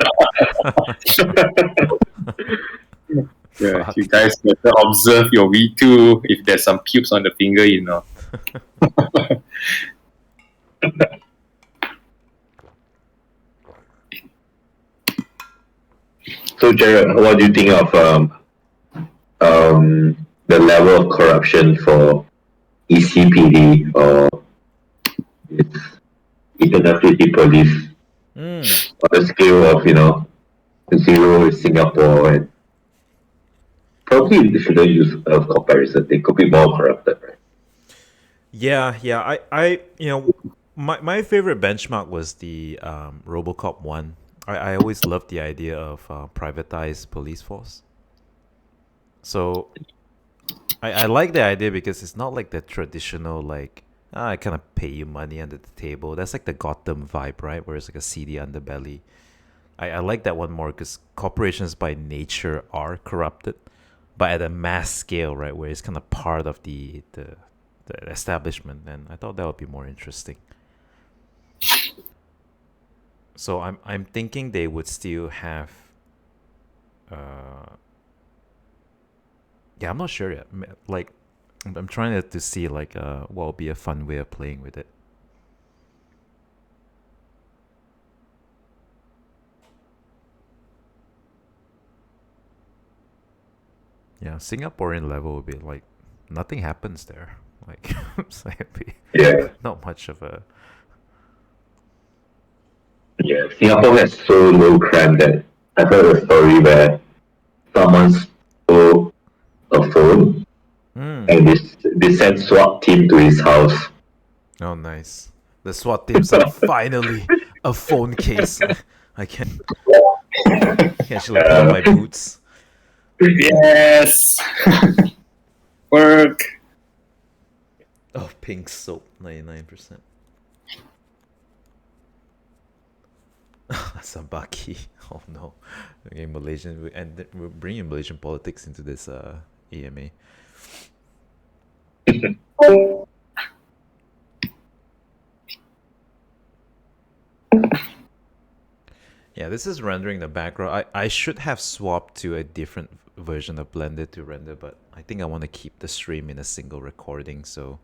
Yeah, Fuck. you guys better observe your V2. If there's some pubes on the finger, So, Jared, what do you think of the level of corruption for ECPD or its Eternity Police Mm. on the scale of, zero in Singapore, and probably they shouldn't use a comparison. They could be more corrupted, right? Yeah. My favorite benchmark was the RoboCop 1. I always loved the idea of privatized police force. So I like the idea because it's not like the traditional like I kind of pay you money under the table. That's like the Gotham vibe, right? Where it's like a seedy underbelly. I like that one more because corporations by nature are corrupted, but at a mass scale, right? Where it's kind of part of the establishment, and I thought that would be more interesting. So I'm thinking they would still have. Yeah, I'm not sure yet. Like, I'm trying to see like what would be a fun way of playing with it. Yeah, Singaporean level would be like nothing happens there. Like, so it'd be Yeah. not much of a. Yeah, Singapore has so low crime that I heard a story where someone stole a phone Mm. and they sent SWAT team to his house. Oh, nice. The SWAT team's like finally a phone case. I can actually put on my boots. Yes! Work! Oh, pink soap, 99%. Sabaki. Oh no. Okay, Malaysian, and we're bringing Malaysian politics into this AMA. Yeah, this is rendering the background. I should have swapped to a different version of Blender to render, but I think I want to keep the stream in a single recording. So,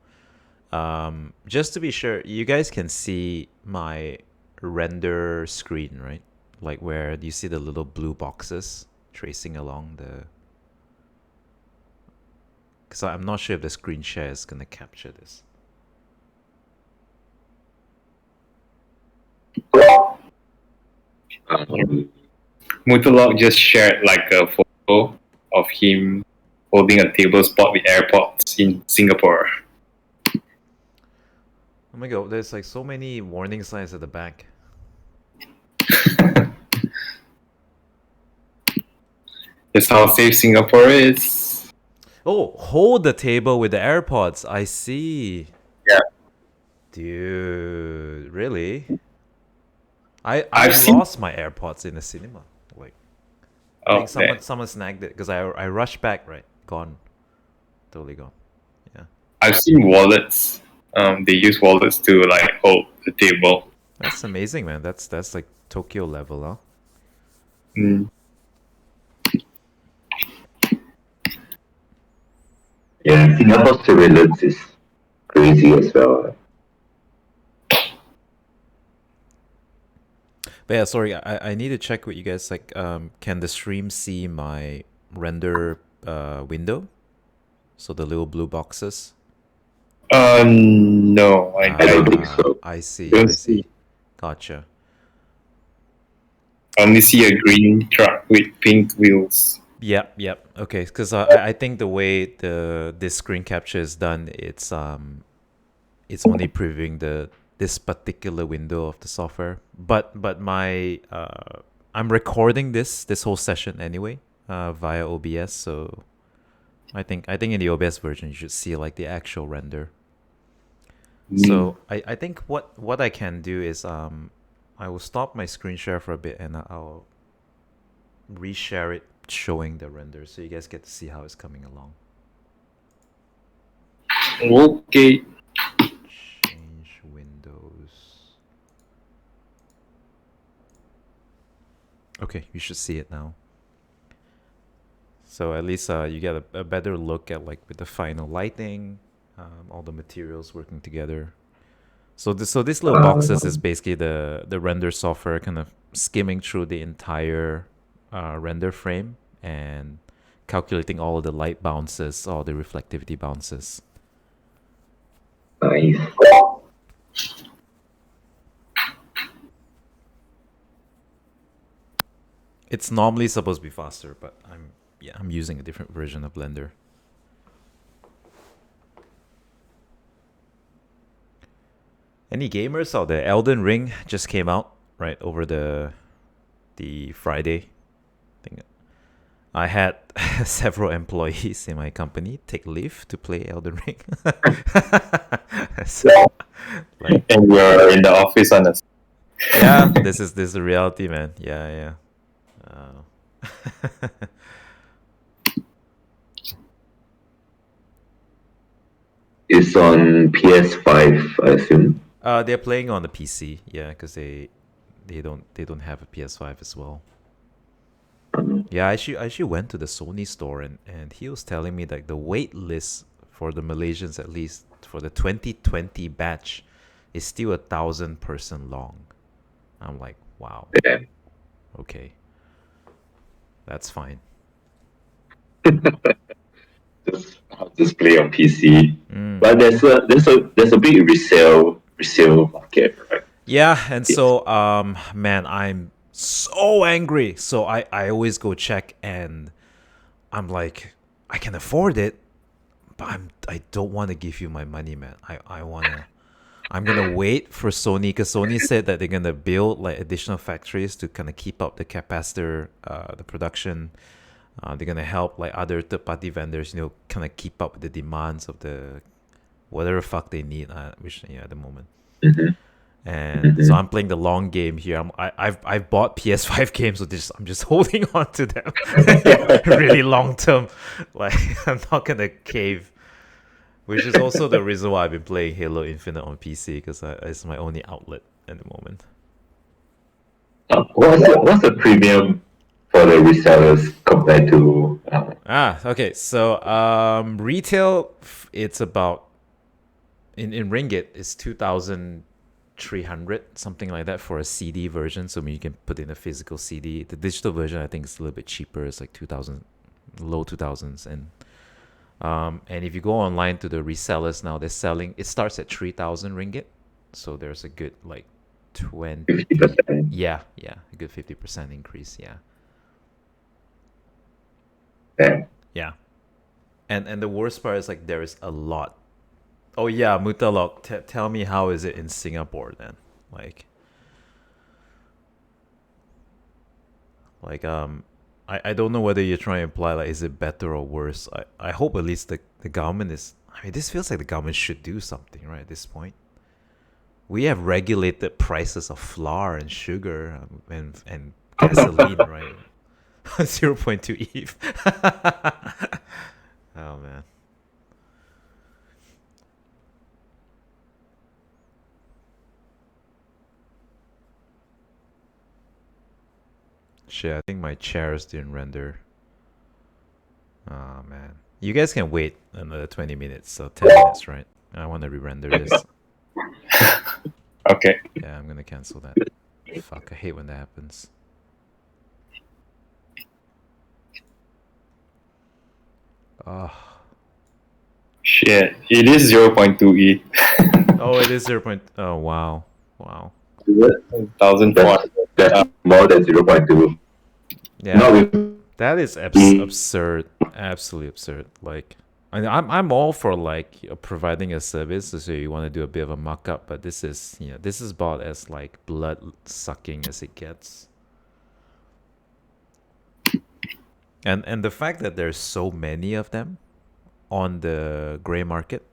just to be sure, you guys can see my render screen, right? Like where do you see the little blue boxes tracing along the... Because I'm not sure if the screen share is going to capture this. Mutalog just shared like a photo of him holding a table spot with AirPods in Singapore. Oh my god, there's like so many warning signs at the back. That's how safe Singapore is. Oh, hold the table with the AirPods. I see. Yeah. Dude, really? I I've seen- lost my AirPods in the cinema. Like, I Oh, think someone snagged it because I rushed back. Right, gone, totally gone. Yeah. I've seen wallets. They use wallets to like hold the table. That's amazing, man. That's like Tokyo level, huh? Mm. Yeah, Singapore surveillance is crazy as well. But yeah, sorry, I need to check with you guys. Like, can the stream see my render window? So the little blue boxes. No, I don't think so. I see. Don't I see. Gotcha. only see a green truck with pink wheels. Yep. Okay, because I think the way this screen capture is done, it's only previewing this particular window of the software. But my I'm recording this whole session anyway via OBS, so I think in the OBS version you should see like the actual render. So I think what I can do is I will stop my screen share for a bit and I'll reshare it showing the render so you guys get to see how it's coming along. Okay. Change windows. Okay, you should see it now. So at least you get a better look at like with the final lighting, all the materials working together. So this little boxes is basically the render software kind of skimming through the entire render frame and calculating all of the light bounces, all the reflectivity bounces. Nice. It's normally supposed to be faster, but I'm using a different version of Blender. Any gamers out there? Elden Ring just came out right over the Friday. I had several employees in my company take leave to play Elden Ring. So, like, And you're in the office on a yeah, this is the reality, man. Yeah. It's on PS5, I assume. They're playing on the PC, yeah, because they don't have a PS5 as well. Yeah, I actually went to the Sony store and he was telling me like the wait list for the Malaysians, at least for the 2020 batch, is still 1,000 person long. I'm like, wow. Yeah. Okay, that's fine. Just play on PC. Mm. But there's a big resale market, right? Yeah, and so man, I'm so angry. So I always go check and I'm like, I can afford it, but I don't want to give you my money, man. I'm gonna wait for Sony because Sony said that they're gonna build like additional factories to kind of keep up the capacitor, the production. They're gonna help like other third-party vendors, kind of keep up with the demands of the whatever fuck they need, which at the moment. Mm-hmm. And so I'm playing the long game here. I've bought PS5 games, so I'm just holding on to them really long term. Like I'm not gonna cave, which is also the reason why I've been playing Halo Infinite on PC because it's my only outlet at the moment. What's the premium for the resellers compared to? Okay. So retail, it's about in ringgit it's 2,300 something like that for a CD version. So you can put in a physical CD. The digital version I think is a little bit cheaper. It's like 2,000, low 2,000s, and if you go online to the resellers now, they're selling. It starts at 3,000 ringgit. So there's a good like 20. 50%. Yeah, a good 50% increase. Yeah. And the worst part is like there is a lot. Oh yeah, Mutalok, tell me how is it in Singapore then? Like I don't know whether you're trying to imply like is it better or worse. I hope at least the government is. I mean, this feels like the government should do something right at this point. We have regulated prices of flour and sugar and gasoline, right? 0.2 ETH. Oh man. Shit, I think my chairs didn't render. Oh man. You guys can wait another 20 minutes, so 10 minutes, right? I want to re-render this. Okay. Yeah, I'm gonna cancel that. Fuck, I hate when that happens. Oh. Shit. It is 0.2 ETH. Oh, it is 0. Oh, wow. Wow. 1,400. That's more than 0.2. Yeah. Not with That is absurd. Absolutely absurd. Like, I'm all for like providing a service, so you want to do a bit of a mock-up, but this is about as like blood sucking as it gets. And the fact that there's so many of them on the gray market,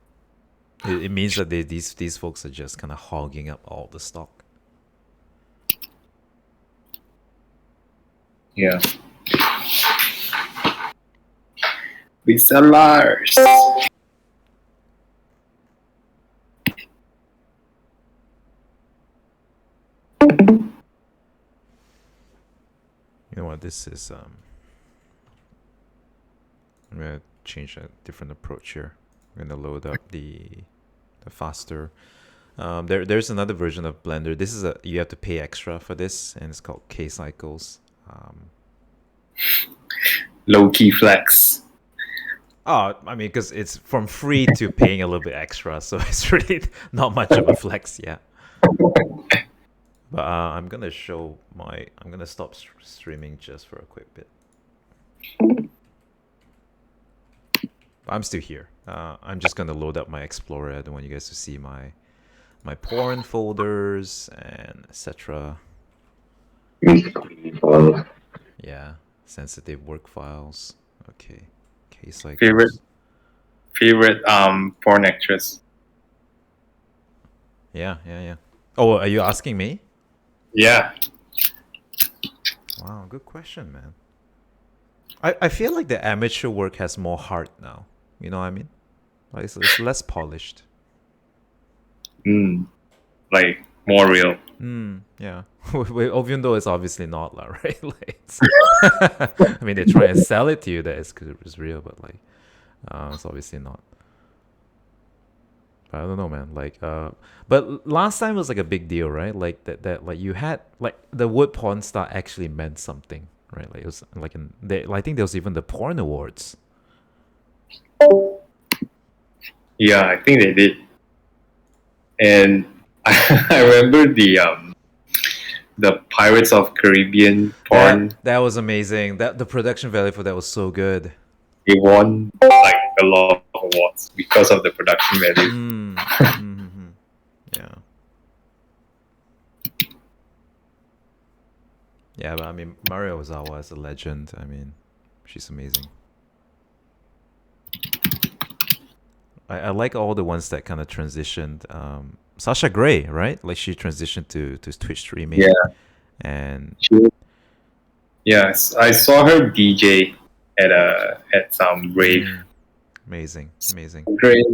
it means that these folks are just kind of hogging up all the stock. Yeah. Resellers. You know what? This is I'm gonna change a different approach here. I'm gonna load up the faster. There's another version of Blender. This is you have to pay extra for this, and it's called K Cycles. Low key flex. Oh, I mean, because it's from free to paying a little bit extra, so it's really not much of a flex yet. But I'm gonna stop streaming just for a quick bit. I'm still here. I'm just gonna load up my Explorer. I don't want you guys to see my porn folders and etc. Yeah, sensitive work files. Okay, case like Favorite porn actress. Yeah. Oh, are you asking me? Yeah. Wow, good question, man. I feel like the amateur work has more heart now. You know what I mean? Like it's less polished. Like more real. Yeah. Even though it's obviously not, right? Like, I mean, they try and sell it to you that it's real, but like, it's obviously not. I don't know, man. Like, but last time was like a big deal, right? Like that like you had like the wood porn star actually meant something, right? Like it was like I think there was even the porn awards. Yeah, I think they did. And I remember the Pirates of Caribbean porn. That was amazing. That the production value for that was so good. They won like a lot of awards because of the production value. Yeah. Yeah, but I mean, Mario Ozawa is a legend. I mean, she's amazing. I like all the ones that kind of transitioned. Sasha Grey, right? Like she transitioned to Twitch streaming. Yeah. And yes, I saw her DJ at some rave. Amazing. Great.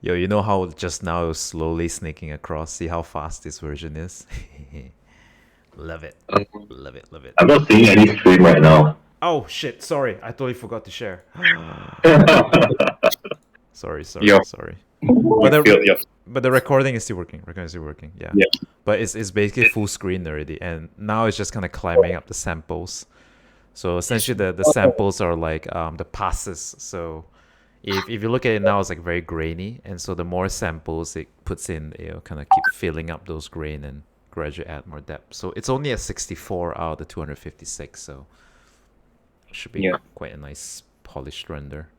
Yo, you know how just now it was slowly sneaking across? See how fast this version is? Love it. Love it. I'm not seeing any stream right now. Oh shit, sorry. I totally forgot to share. Sorry. Yo. But the recording is still working. Yeah. But it's basically full screen already, and now it's just kind of climbing up the samples. So essentially the samples are like the passes. So if you look at it now, it's like very grainy, and so the more samples it puts in, kind of keep filling up those grain and gradually add more depth. So it's only a 64 out of the 256, so it should be quite a nice polished render.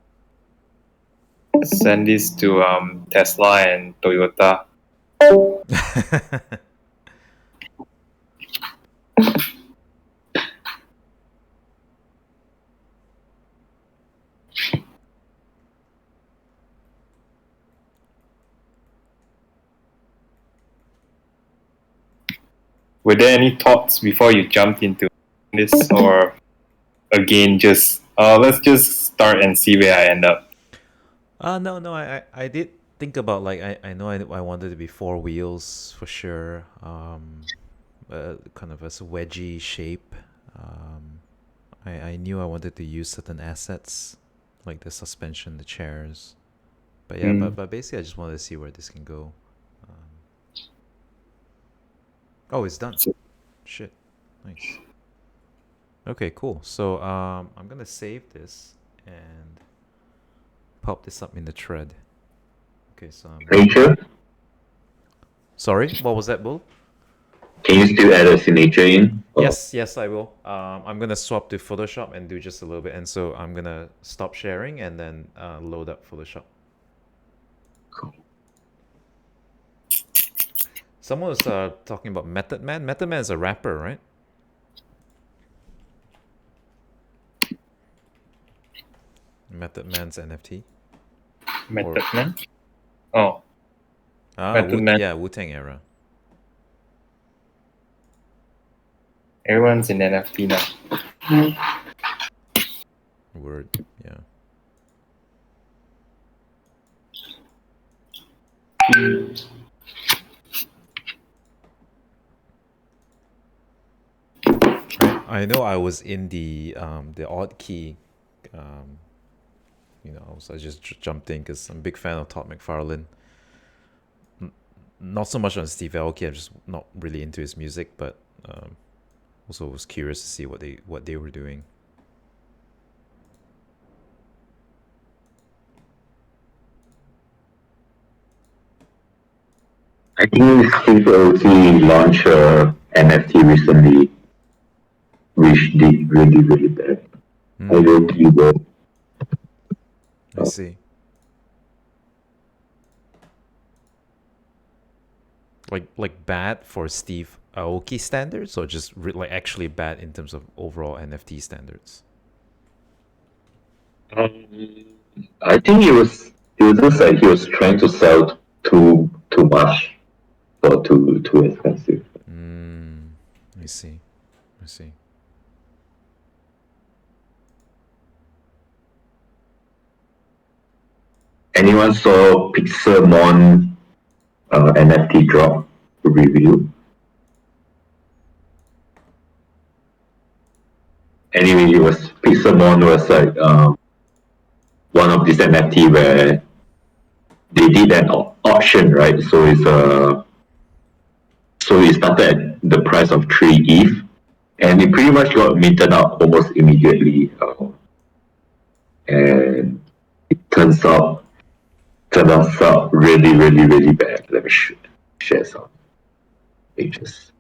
Send this to Tesla and Toyota. Were there any thoughts before you jumped into this, or again just let's just start and see where I end up? No, I did think about like I know I wanted to be 4 wheels for sure. Kind of as a wedgie shape. I knew I wanted to use certain assets like the suspension, the chairs. But yeah, but basically I just wanted to see where this can go. Oh, it's done. Shit, nice. Okay, cool. So I'm gonna save this and pop this up in the thread. Okay, so Signature? sorry, what was that, Bull? Can you still add a signature in? Or- Yes, I will. I'm gonna swap to Photoshop and do just a little bit, and so I'm gonna stop sharing and then load up Photoshop. Cool. Someone was talking about Method Man. Method Man is a rapper, right? Method Man's NFT. Method Man. Oh, Method Man. Yeah, Wu-Tang era. Everyone's in NFT now. Word, yeah. I know I was in the odd key, I just jumped in because I'm a big fan of Todd McFarlane. Not so much on Steve Aoki. I'm just not really into his music, but also was curious to see what they were doing. I think Steve Aoki launched a NFT recently, which did really, really bad. Aoki will. I see. Like bad for Steve Aoki standards, or just like actually bad in terms of overall NFT standards? I think it was just like he was trying to sell too much or too expensive. I see. Anyone saw Pixelmon NFT drop review? Anyway, Pixelmon was like one of these NFT where they did an auction, right? So it started at the price of 3 ETH, and it pretty much got minted out almost immediately. And it turns out really, really, really bad. Let me share some pages.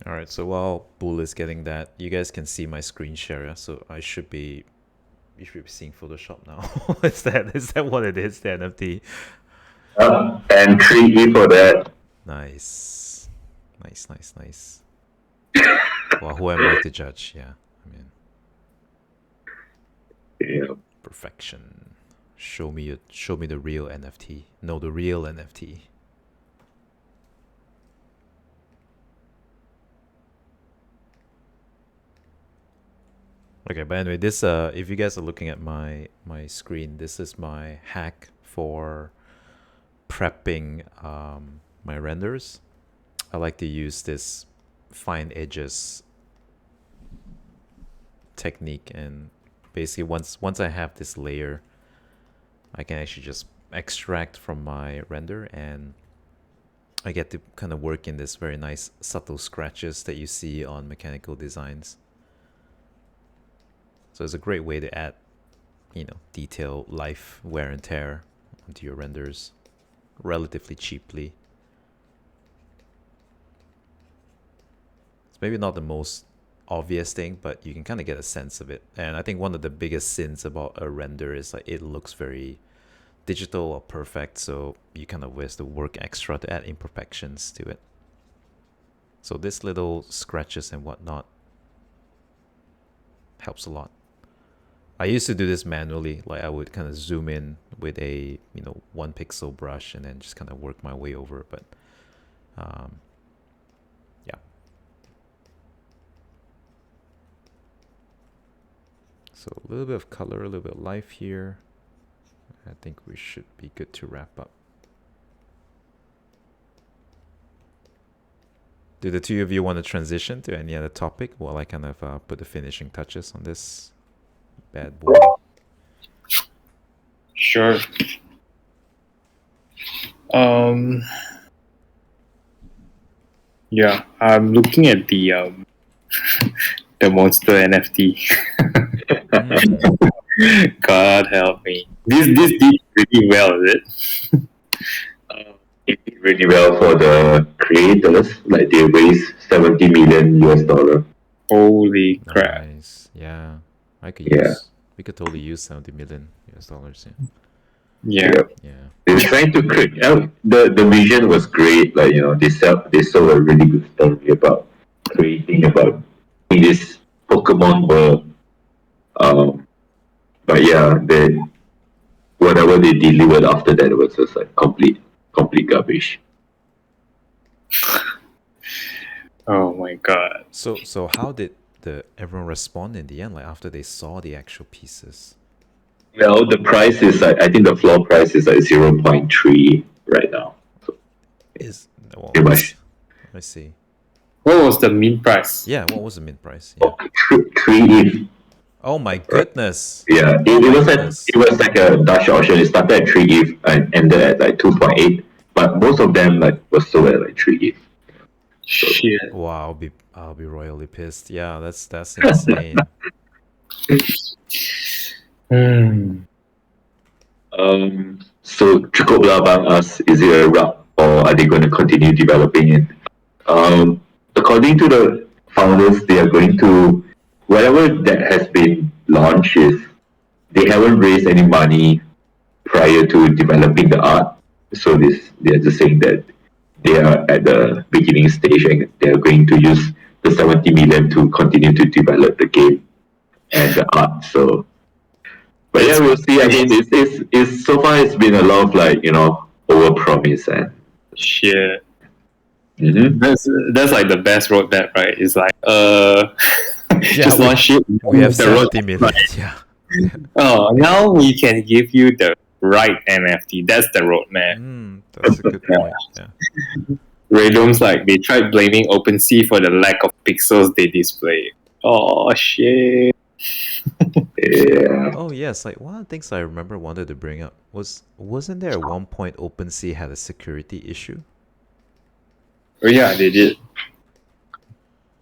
All right, so while Bull is getting that, you guys can see my screen share. Yeah? So you should be seeing Photoshop now. is that what it is? The NFT. And 3 ETH for that. Nice. Well, who am I to judge? Yeah, I mean, Yeah. perfection. Show me the real NFT. No, the real NFT. Okay, but anyway, this if you guys are looking at my screen, this is my hack for prepping my renders. I like to use this fine edges technique, and basically once I have this layer, I can actually just extract from my render, and I get to kind of work in this very nice subtle scratches that you see on mechanical designs. So it's a great way to add, detail, life, wear and tear onto your renders relatively cheaply. It's maybe not the most obvious thing, but you can kind of get a sense of it. And I think one of the biggest sins about a render is like it looks very digital or perfect, so you kind of have to work extra to add imperfections to it. So this little scratches and whatnot helps a lot. I used to do this manually. Like I would kind of zoom in with a 1 pixel brush and then just kind of work my way over. But yeah. So a little bit of color, a little bit of life here. I think we should be good to wrap up. Do the two of you want to transition to any other topic while I kind of put the finishing touches on this bad boy? Sure. Yeah, I'm looking at the the monster NFT. God help me. This did pretty well, is it? It did really well for the creators. Like they raised $70 million US. Holy crap. Nice. Yeah. Yeah. We could totally use 70 million US dollars. Yeah. Yeah. They're trying to create. The vision was great. Like they sold a really good story about about this Pokemon world. But yeah, whatever they delivered after that was just like complete garbage. Oh my god. So how did everyone respond in the end? Like after they saw the actual pieces? Well, the price is like, I think the floor price is like 0.3 right now. So pretty much. Let's see. What was the mean price? Yeah, what was the mint price? Yeah. 3 ETH. Oh my goodness. Yeah, it was like a Dutch auction. It started at 3 ETH and ended at like 2.8. But most of them like were sold at like 3 ETH. Shit. Wow, I'll be royally pissed. Yeah, that's insane. So cukup lah bang us. Is it a wrap or are they going to continue developing it? According to the founders, they are going to whatever that has been launched is they haven't raised any money prior to developing the art. So they're just saying that they are at the beginning stage and they are going to use the 70 million to continue to develop the game and the art. So, but yeah, we'll see. I mean, it's so far it's been a lot of like over promise and shit. Mm-hmm. That's like the best roadmap, right? It's like just launch it. We have 70 million. Right? Yeah. Oh, now we can give you the right NFT. That's the roadmap. That's a good point. Yeah. Radom's like they tried blaming OpenSea for the lack of pixels they display. Oh shit. Yeah. Oh yes, like one of the things I remember wanted to bring up wasn't there at one point OpenSea had a security issue? Oh yeah, they did.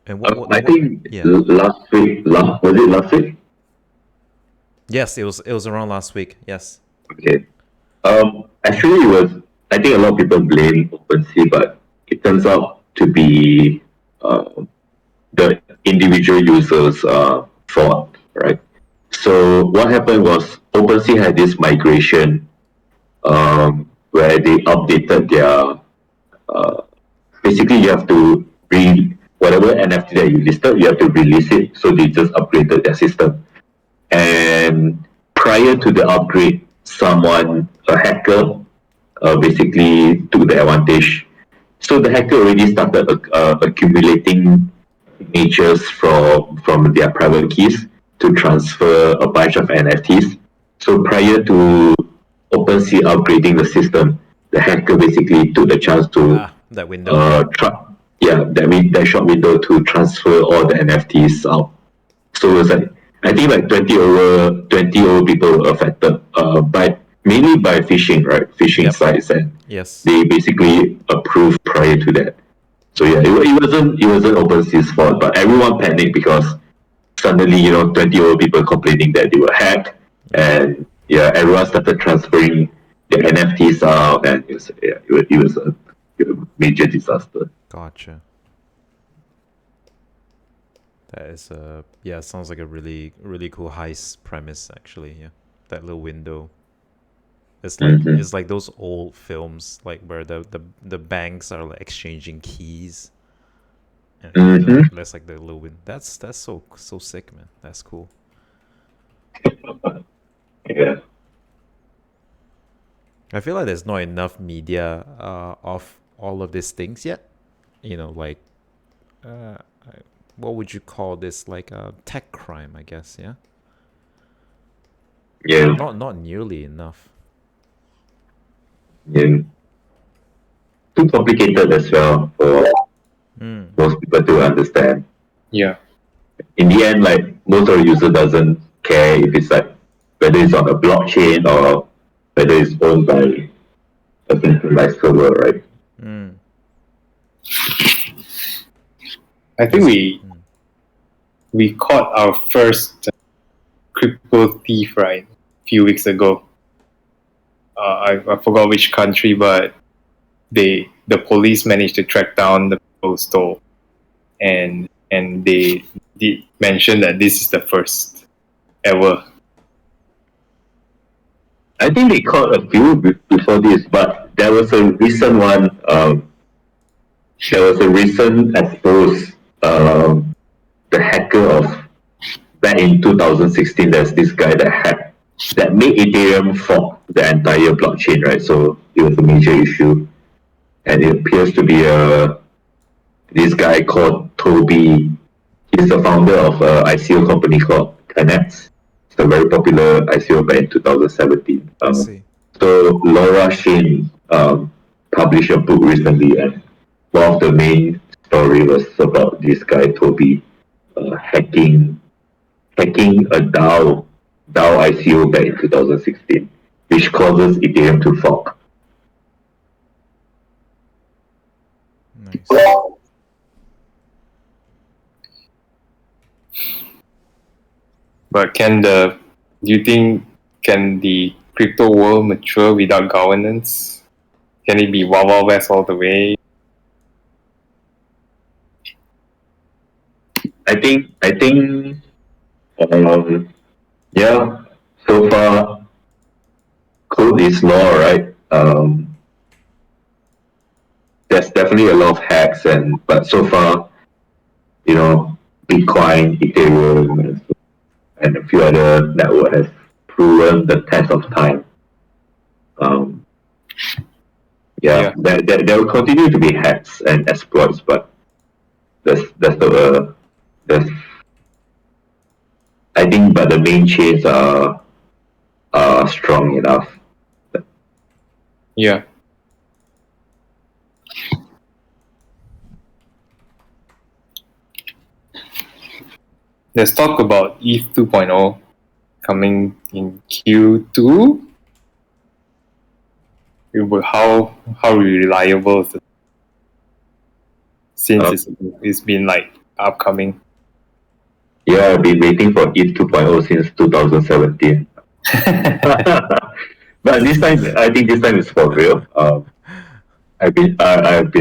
And I think last week. Was it last week? Yes, it was around last week. Yes. Okay. Actually, it was. I think a lot of people blame OpenSea, but it turns out to be the individual users' fault, right? So what happened was OpenSea had this migration where they updated their. Basically, you have to read whatever NFT that you listed, you have to release it. So they just upgraded their system. And prior to the upgrade, a hacker, basically took the advantage. So the hacker already started accumulating signatures from their private keys to transfer a bunch of NFTs. So prior to OpenSea upgrading the system, the hacker basically took the chance to that window. That short window to transfer all the NFTs out. So it was like I think like 20 over people were affected mainly by phishing, right? Phishing sites, and they basically approved prior to that. So yeah, it wasn't OpenSea's fault, but everyone panicked because suddenly 20 over people complaining that they were hacked, and everyone started transferring their NFTs out, and it was a major disaster. Gotcha. That is sounds like a really, really cool heist premise actually. Yeah. That little window. It's like it's like those old films like where the banks are like exchanging keys. And that's like the little window. That's so sick, man. That's cool. Yeah. I feel like there's not enough media of all of these things yet. You know, like, what would you call this? Like a tech crime, I guess. Yeah, Yeah. not nearly enough. Yeah. Too complicated as well for most people to understand. Yeah. In the end, like most of the user doesn't care if it's like whether it's on a blockchain or whether it's owned by a centralized server, right? I think we caught our first crypto thief, right, a few weeks ago. I forgot which country, but the police managed to track down the people who stole, and they did mention that this is the first ever. I think they caught a few before this, but there was a recent one. There was a recent expose. The hacker of back in 2016. There's this guy that made Ethereum fork the entire blockchain, right? So it was a major issue, and it appears to be this guy called Toby. He's the founder of an ICO company called Connects. It's a very popular ICO back in 2017. I see. So Laura Shane published a book recently, and one of the main story was about this guy Toby hacking a DAO ICO back in 2016, which causes Ethereum to fork. Nice. But do you think can the crypto world mature without governance? Can it be Wild Wild West all the way? I think yeah, so far code is law, right? There's definitely a lot of hacks, but so far, Bitcoin, Ethereum, and a few other networks has proven the test of time. Yeah. There will continue to be hacks and exploits, but there's I think, but the main chains are strong enough. Yeah. Let's talk about ETH 2.0 coming in Q2. How reliable is it? Since it's been like upcoming. Yeah, I've been waiting for ETH 2.0 since 2017. But this time, I think this time is for real. I've been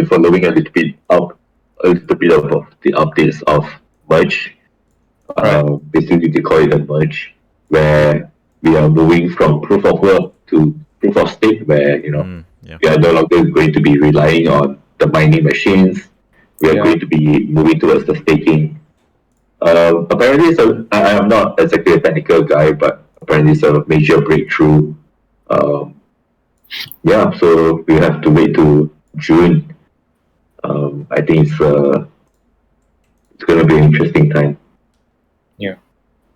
following a little bit of the updates of merge. Right. Basically, they call it a merge, where we are moving from proof of work to proof of stake, where we are no longer going to be relying on the mining machines. We are going to be moving towards the staking. Apparently, I am not exactly a technical guy, but apparently it's a major breakthrough. So we have to wait to June. I think it's going to be an interesting time. Yeah.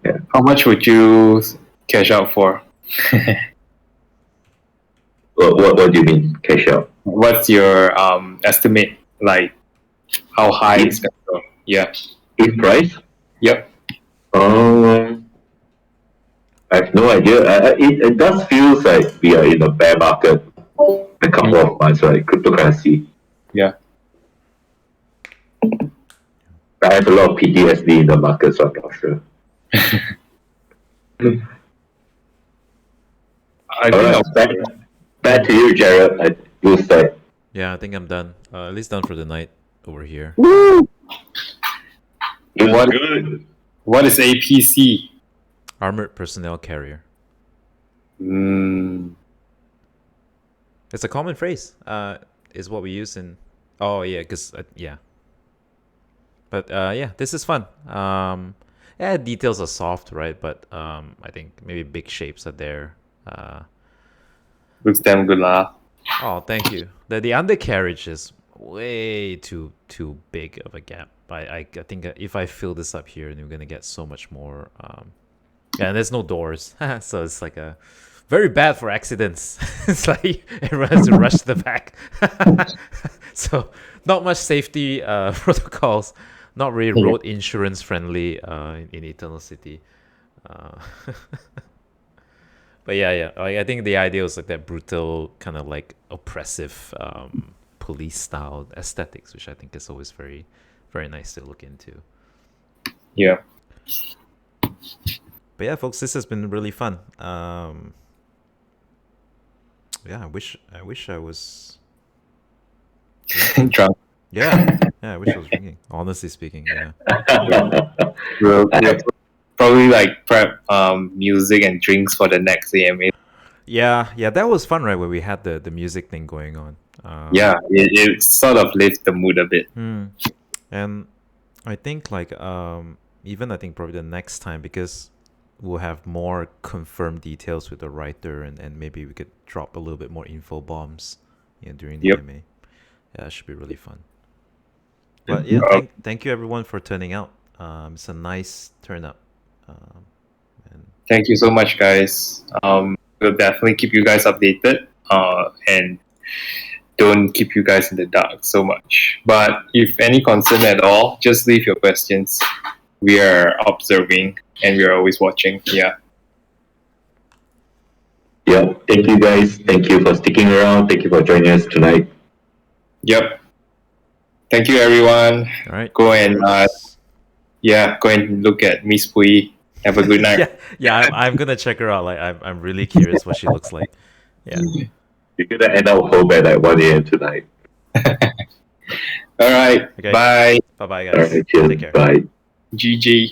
Yeah. How much would you cash out for? What do you mean cash out? What's your estimate? Like how high is that? Yeah. ETH price? Yep. I have no idea. It does feel like we are in a bear market a couple of months, right? Cryptocurrency. Yeah. I have a lot of PTSD in the market, so I'm not sure. I think back to you, Jared. I will say. Yeah, I think I'm done. At least done for the night over here. Woo! Good. What is APC? Armored Personnel Carrier. It's a common phrase. Is what we use in. Oh yeah, because yeah. But yeah, this is fun. Yeah, details are soft, right? But I think maybe big shapes are there. Looks damn good lah. Oh, thank you. The undercarriage is way too big of a gap. I think if I fill this up here, then we're gonna get so much more. Yeah, and there's no doors, so it's like a very bad for accidents. It's like everyone has to rush to the back. So not much safety protocols. Not really road insurance friendly in Eternal City. But yeah. I think the idea was like that brutal, kind of like oppressive police style aesthetics, which I think is always very, very nice to look into. Yeah. But yeah, folks, this has been really fun. Yeah, I wish I was. Drunk. Yeah, I wish I was drinking. Honestly speaking, yeah. We'll probably like prep music and drinks for the next AMA. Yeah, that was fun, right? Where we had the music thing going on. Yeah, it sort of lifts the mood a bit. And I think like even I think probably the next time, because we'll have more confirmed details with the writer, and maybe we could drop a little bit more info bombs during the AMA. Yeah, that should be really fun. But yeah, thank you everyone for turning out. It's a nice turn up. And Thank you so much, guys. We'll definitely keep you guys updated and don't keep you guys in the dark so much. But if any concern at all, just leave your questions. We are observing and we are always watching. Yeah. Yeah, thank you guys. Thank you for sticking around. Thank you for joining us tonight. Yep. Thank you, everyone. all right. Go and go and look at Miss Pui. Have a good night. yeah. I'm gonna check her out. Like I'm really curious what she looks like. Yeah. You're gonna end up home at like 1 a.m. tonight. All right. Okay. Bye. Bye, guys. All right, cheers. Take care. Bye. GG.